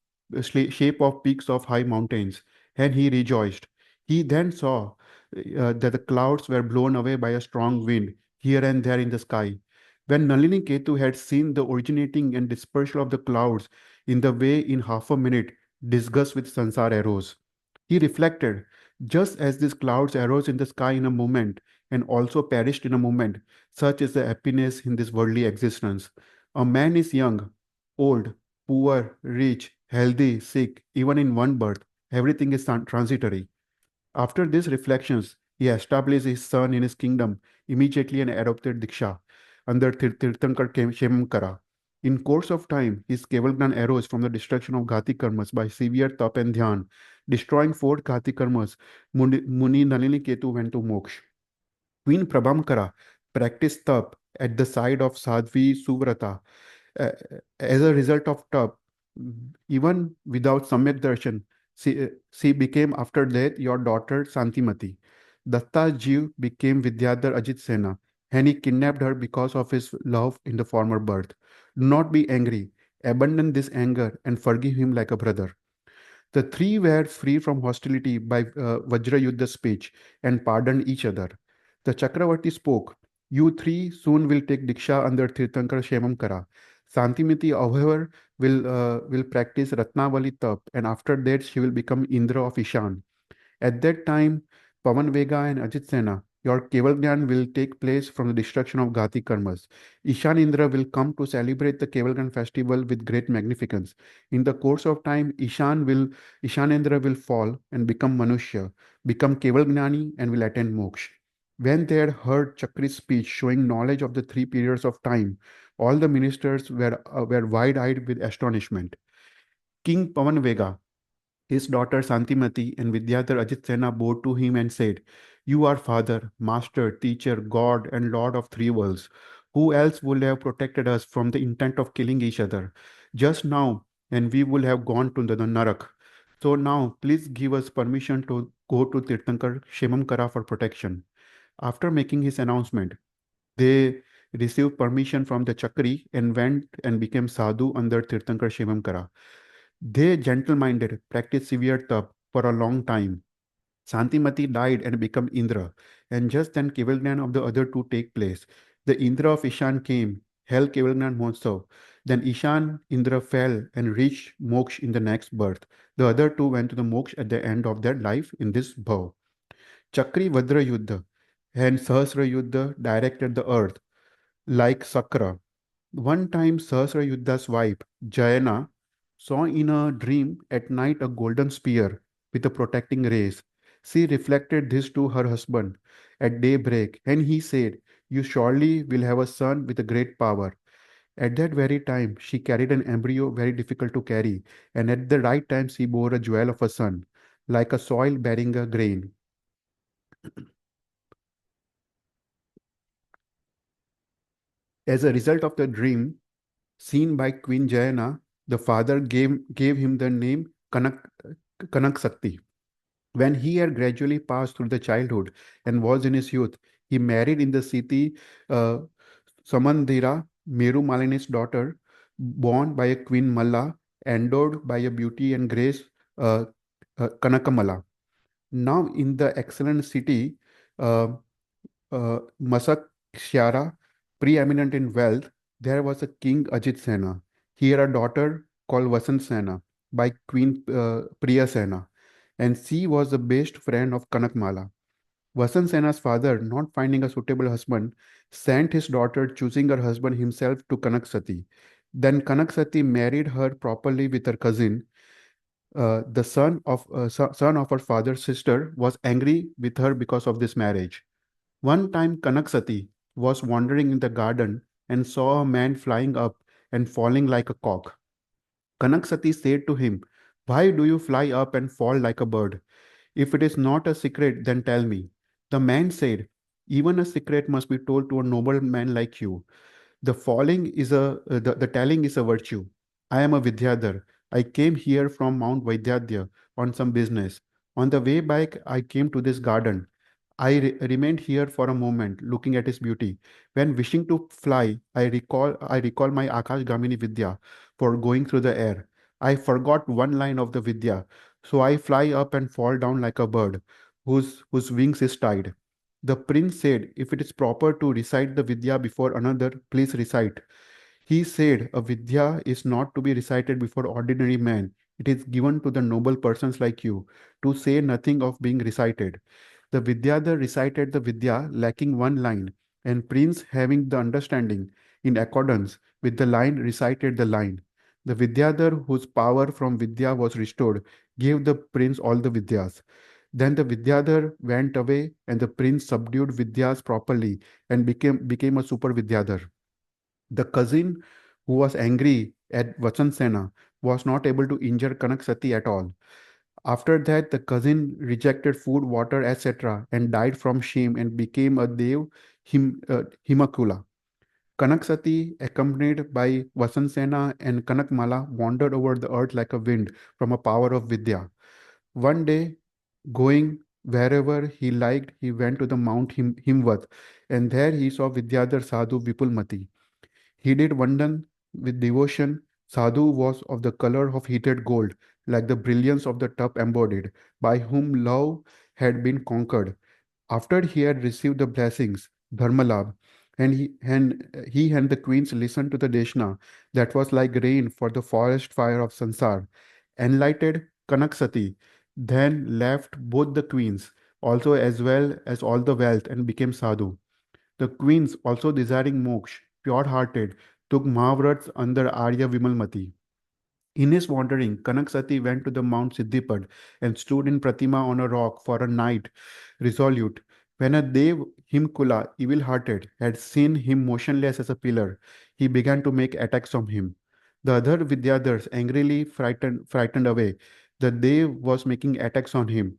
peaks of high mountains, and he rejoiced. He then saw that the clouds were blown away by a strong wind here and there in the sky. When Nalini Ketu had seen the originating and dispersal of the clouds in the way in half a minute, disgust with Sansar arose. He reflected, just as these clouds arose in the sky in a moment and also perished in a moment, such is the happiness in this worldly existence. A man is young, old, poor, rich, healthy, sick, even in one birth. Everything is transitory. After these reflections, he established his son in his kingdom immediately and adopted Diksha under Tirthankar Shemamkara. In course of time, his Kevalgnan arose from the destruction of Ghati karmas by severe tap and dhyan. Destroying four Ghati karmas, Muni Nalini Ketu went to moksha. Queen Prabhamkara practiced tap at the side of Sadhvi Suvrata. Uh, as a result of tap, even without Samyak Darshan, she became after death your daughter Santimati. Datta Jiv became Vidyadhar Ajit Sena, and he kidnapped her because of his love in the former birth. Do not be angry. Abandon this anger and forgive him like a brother. The three were free from hostility by Vajrayuddha's speech and pardoned each other. The Chakravarti spoke, "You three soon will take Diksha under Tirthankar Shemamkara. Santimiti, however, will practice Ratnavali Tap, and after that she will become Indra of Ishan. At that time, Pavan Vega and Ajit Sena, your Kevalgyan will take place from the destruction of Ghati Karmas. Ishan Indra will come to celebrate the Kevalgyan festival with great magnificence. In the course of time, Ishan Indra will fall and become Manushya, become Kevalgnani and will attain moksha. When they had heard Chakri's speech showing knowledge of the three periods of time, all the ministers were wide-eyed with astonishment. King Pavan Vega, his daughter Santimati and Vidyadhar Ajit Sena bowed to him and said, "You are father, master, teacher, God, and Lord of three worlds. Who else would have protected us from the intent of killing each other? Just now, and we would have gone to the Narak. So now, please give us permission to go to Tirthankar Shemamkara for protection." After making his announcement, they received permission from the Chakri and went and became sadhu under Tirthankar Shemamkara. They, gentle-minded, practiced severe tap for a long time. Santimati died and became Indra, and just then Kevalgnan of the other two take place. The Indra of Ishan came held Kevalgyan Mahotsav. Then Ishan Indra fell and reached Moksha in the next birth. The other two went to the Moksha at the end of their life in this bhav. Chakri Vajra Yuddha and Sahasra Yuddha directed the earth like Sakra. One time, Sahasra Yuddha's wife, Jayana, saw in a dream at night a golden spear with a protecting rays. She reflected this to her husband at daybreak, and he said, "You surely will have a son with a great power." At that very time, she carried an embryo very difficult to carry, and at the right time, she bore a jewel of a son, like a soil bearing a grain. As a result of the dream, seen by Queen Jayana, the father gave him the name Kanak Sakti. When he had gradually passed through the childhood and was in his youth, he married in the city uh, Samandira, Meru Malini's daughter, born by a Queen Malla, endowed by a beauty and grace, uh, Kanakamala. Now, in the excellent city, uh, Masak Shyara, preeminent in wealth, there was a king Ajit Sena. He had a daughter called Vasant Sena by Queen Priya Sena, and she was the best friend of Kanakmala. Vasant Sena's father, not finding a suitable husband, sent his daughter, choosing her husband himself, to Kanaksati. Then Kanaksati married her properly with her cousin. The son of her father's sister was angry with her because of this marriage. One time Kanaksati was wandering in the garden and saw a man flying up and falling like a cock. Kanaksati said to him, "Why do you fly up and fall like a bird? If it is not a secret, then tell me." The man said, "Even a secret must be told to a noble man like you. The telling is a virtue. I am a Vidyadhar. I came here from Mount Vaidyadya on some business. On the way back, I came to this garden. I remained here for a moment, looking at its beauty. When wishing to fly, I recall my Akash Gamini Vidya for going through the air. I forgot one line of the Vidya, so I fly up and fall down like a bird, whose wings is tied." The prince said, "If it is proper to recite the Vidya before another, please recite." He said, "A Vidya is not to be recited before ordinary men. It is given to the noble persons like you, to say nothing of being recited." The Vidyadhar recited the Vidya, lacking one line, and Prince, having the understanding, in accordance with the line, recited the line. The Vidyadhar, whose power from Vidya was restored, gave the Prince all the Vidyas. Then the Vidyadhar went away, and the Prince subdued Vidyas properly and became a super Vidyadhar. The cousin, who was angry at Vachansena, was not able to injure Kanaksati at all. After that, the cousin rejected food, water, etc., and died from shame and became a Dev Himakula. Kanaksati, accompanied by Vasansena and Kanakmala, wandered over the earth like a wind from a power of Vidya. One day, going wherever he liked, he went to the Mount Himvat, and there he saw Vidyadhar Sadhu Vipulmati. He did Vandan with devotion. Sadhu was of the color of heated gold, like the brilliance of the tub embodied, by whom love had been conquered. After he had received the blessings, Dharmalabh, and he and the queens listened to the Deshna that was like rain for the forest fire of Sansar. Enlightened Kanaksati then left both the queens, also as well as all the wealth, and became sadhu. The queens, also desiring moksha, pure-hearted, took Mahavrats under Arya Vimalmati. In his wandering, Kanaksati went to the Mount Siddhipad and stood in Pratima on a rock for a night, resolute. When a Dev Himkula, evil-hearted, had seen him motionless as a pillar, he began to make attacks on him. The other Vidyadhars, angrily frightened away, the Dev was making attacks on him.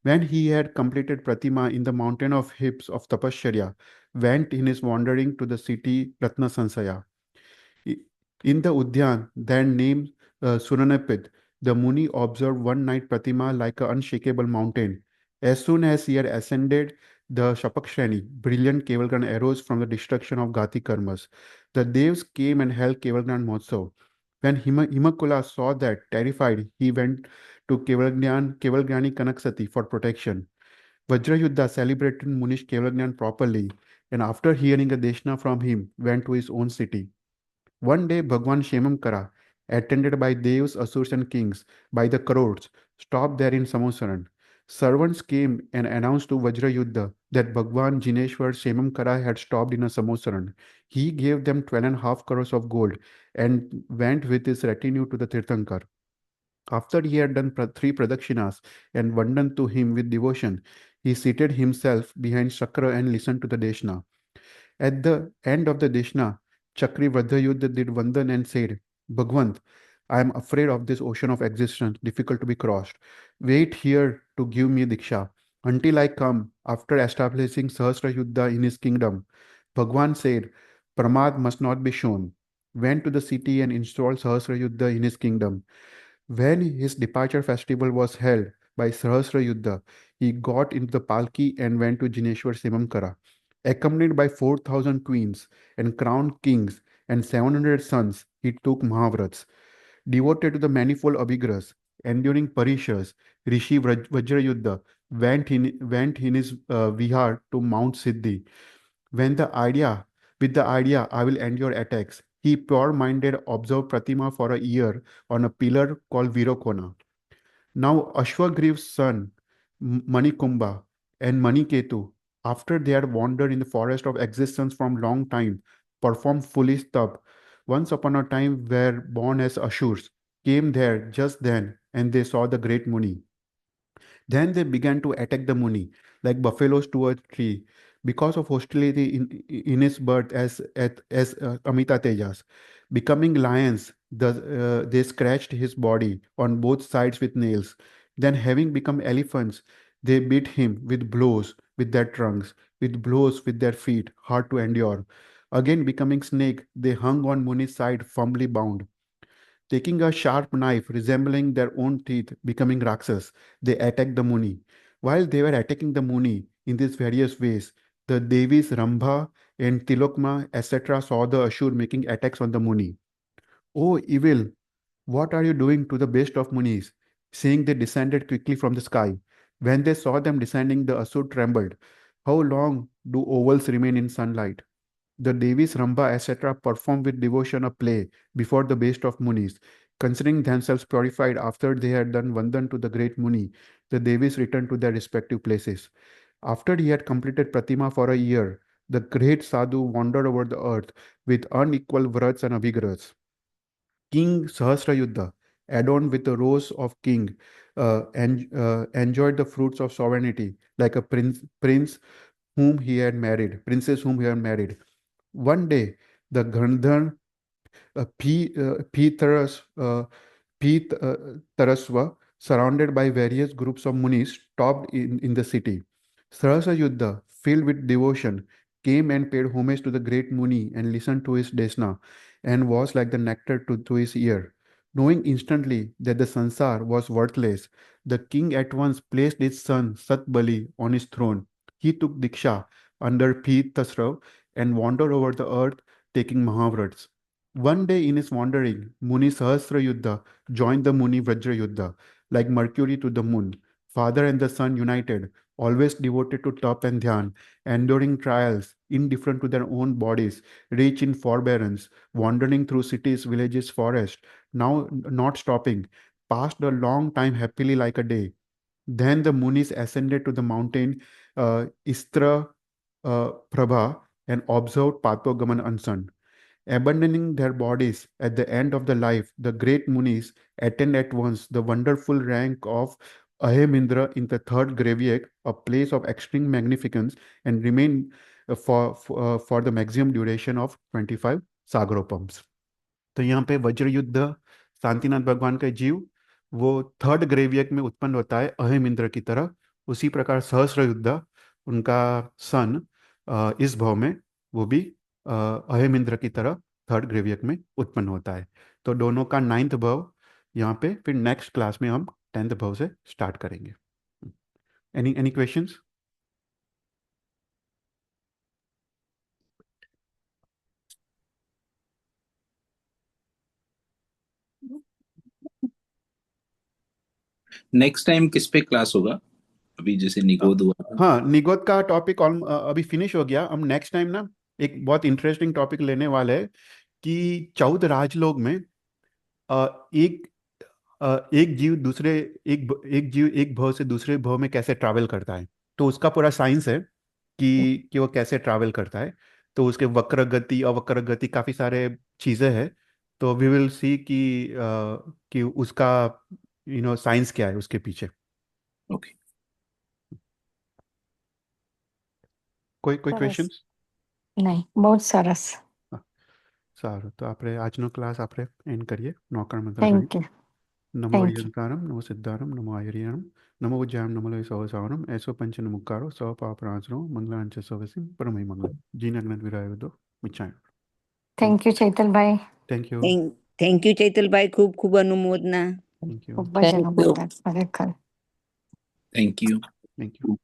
When he had completed Pratima in the mountain of hips of Tapasharya, went in his wandering to the city Ratna Sansaya. I- In the Udyan, then named Suranapit, the Muni observed one night Pratima like an unshakable mountain. As soon as he had ascended the Shapakshani, brilliant Kevalgran arose from the destruction of Gati Karmas. The Devs came and held Kevalgran Motsav. When Himakula saw that, terrified, he went to Kevalgrani Kanaksati for protection. Vajrayuddha celebrated Munish Kevalgyan properly. and after hearing a deshna from him, went to his own city. One day, Bhagwan Shemamkara, attended by devs, asurs, and kings by the crores, stopped there in Samosaran. Servants came and announced to Vajrayuddha that Bhagwan Jineshwar Shemamkara had stopped in a Samosaran. He gave them 12.5 crores of gold and went with his retinue to the Tirthankar. After he had done three pradakshinas and vandan to him with devotion, he seated himself behind Chakra and listened to the Deshna. At the end of the Deshna, Chakri Vajrayuddha did vandan and said, Bhagwant, I am afraid of this ocean of existence, difficult to be crossed. Wait here to give me Diksha until I come after establishing Sahasra Yuddha in his kingdom. Bhagwan said, Pramad must not be shown. Went to the city and installed Sahasra Yuddha in his kingdom. When his departure festival was held by Sahasra Yuddha, he got into the palki and went to Jineshwar Simamkara. Accompanied by 4,000 queens and crowned kings and 700 sons, he took Mahavrats. Devoted to the manifold Abhigrahas, enduring Parishas, Rishi Vajrayuddha went in his vihar to Mount Siddhi. When the idea, with the idea, I will end your attacks, he pure-minded observed Pratima for a year on a pillar called Virokona. Now Ashwagriva's son, Manikumbha and Maniketu, after they had wandered in the forest of existence from long time, performed foolish tap. Once upon a time were born as Ashurs, came there just then, and they saw the great Muni. Then they began to attack the Muni like buffaloes to a tree because of hostility in his birth as Amita Tejas. Becoming lions, they scratched his body on both sides with nails. Then, having become elephants, they beat him with blows with their trunks, with blows with their feet, hard to endure. Again, becoming snake, they hung on Muni's side, firmly bound. Taking a sharp knife resembling their own teeth, becoming Rakshas, they attacked the Muni. While they were attacking the Muni in these various ways, the Devis Rambha and Tilokma, etc., saw the Ashur making attacks on the Muni. Oh, evil, what are you doing to the best of Munis? Seeing they descended quickly from the sky. When they saw them descending, the Asur trembled. How long do ovals remain in sunlight? The Devis, Ramba, etc. performed with devotion a play before the best of Munis. Considering themselves purified after they had done Vandan to the great Muni, the Devis returned to their respective places. After he had completed Pratima for a year, the great Sadhu wandered over the earth with unequal vrats and abhigrahas. King Sahasrayuddha, adorned with the rose of king, enjoyed the fruits of sovereignty like a prince whom he had married, princess whom he had married. One day, the Gandhar P. Tarasva, surrounded by various groups of munis, stopped in the city. Sarasa Yuddha, filled with devotion, came and paid homage to the great Muni and listened to his desna, and was like the nectar to his ear. Knowing instantly that the sansar was worthless, the king at once placed his son Satbali on his throne. He took Diksha under P. Tasrav and wandered over the earth taking Mahavrats. One day in his wandering, Muni Sahasrayuddha joined the Muni Vajrayuddha, like Mercury to the moon. Father and the son united, always devoted to tap and dhyan, enduring trials, indifferent to their own bodies, rich in forbearance, wandering through cities, villages, forests, now not stopping, passed a long time happily like a day. Then the Munis ascended to the mountain Istra Prabha and observed Patogaman unsung. Abandoning their bodies at the end of the life, the great Munis attend at once the wonderful rank of Ahemindra in the third Gravyak, a place of extreme magnificence, and remain for the maximum duration of 25 Sagropams. तो यहाँ पे वज्र युद्ध शांतिनाथ भगवान का जीव वो third ग्रेवियक में उत्पन्न होता है अहिम इंद्र की तरह। उसी प्रकार सहस्र युद्ध उनका सन इस भाव में वो भी अहिम इंद्र की तरह थर्ड ग्रेवियक में उत्पन्न होता है। तो दोनों का नाइन्थ भाव यहाँ पे, फिर नेक्स्ट क्लास में हम 10th भाव से स्टार्ट करेंगे। Any questions? नेक्स्ट टाइम किस पे क्लास होगा? अभी जैसे निगोद हुआ था। हाँ, निगोद का टॉपिक अभी फिनिश हो गया। हम नेक्स्ट टाइम ना एक बहुत इंटरेस्टिंग टॉपिक लेने वाले हैं कि 14 राजलोक में एक एक जीव दूसरे एक जीव एक भव से दूसरे भव में कैसे ट्रैवल करता है। तो उसका पूरा साइंस है कि वो कैसे ट्रैवल करता है। तो उसके वक्र गति अवक्र गति काफी सारे चीजें हैं। तो वी विल सी कि उसका साइंस क्या है उसके पीछे। ओके। કોઈ કોઈ સરસ ક્વેશ્ચન્સ? નહીં બહુ જ સરસ. સારું, તો આપણે આજનો ક્લાસ આપણે એન્ડ કરીએ. નોકર મંત્ર કરી. Thank you. નમો થેન્ક યુ. અરિયંતારમ નમો સિદ્ધારમ નમો આયર્યાણમ નમો ઉજ્જાયમ નમો લય સવસાવરમ એસો પંચ નમુકારો સવ પાપરાંચનો મંગલાંચ સવસિમ પરમય મંગલમ જીન અજ્ઞાત વિરાયો દો મિચ્છાય. Thank you Chaitalbhai. Thank you. Thank you Chaitalbhai, ખૂબ ખૂબ અનુમોદના. Thank you. ખૂબ જ Thank you. અનુમોદન ખરેખર. Thank you. Thank you.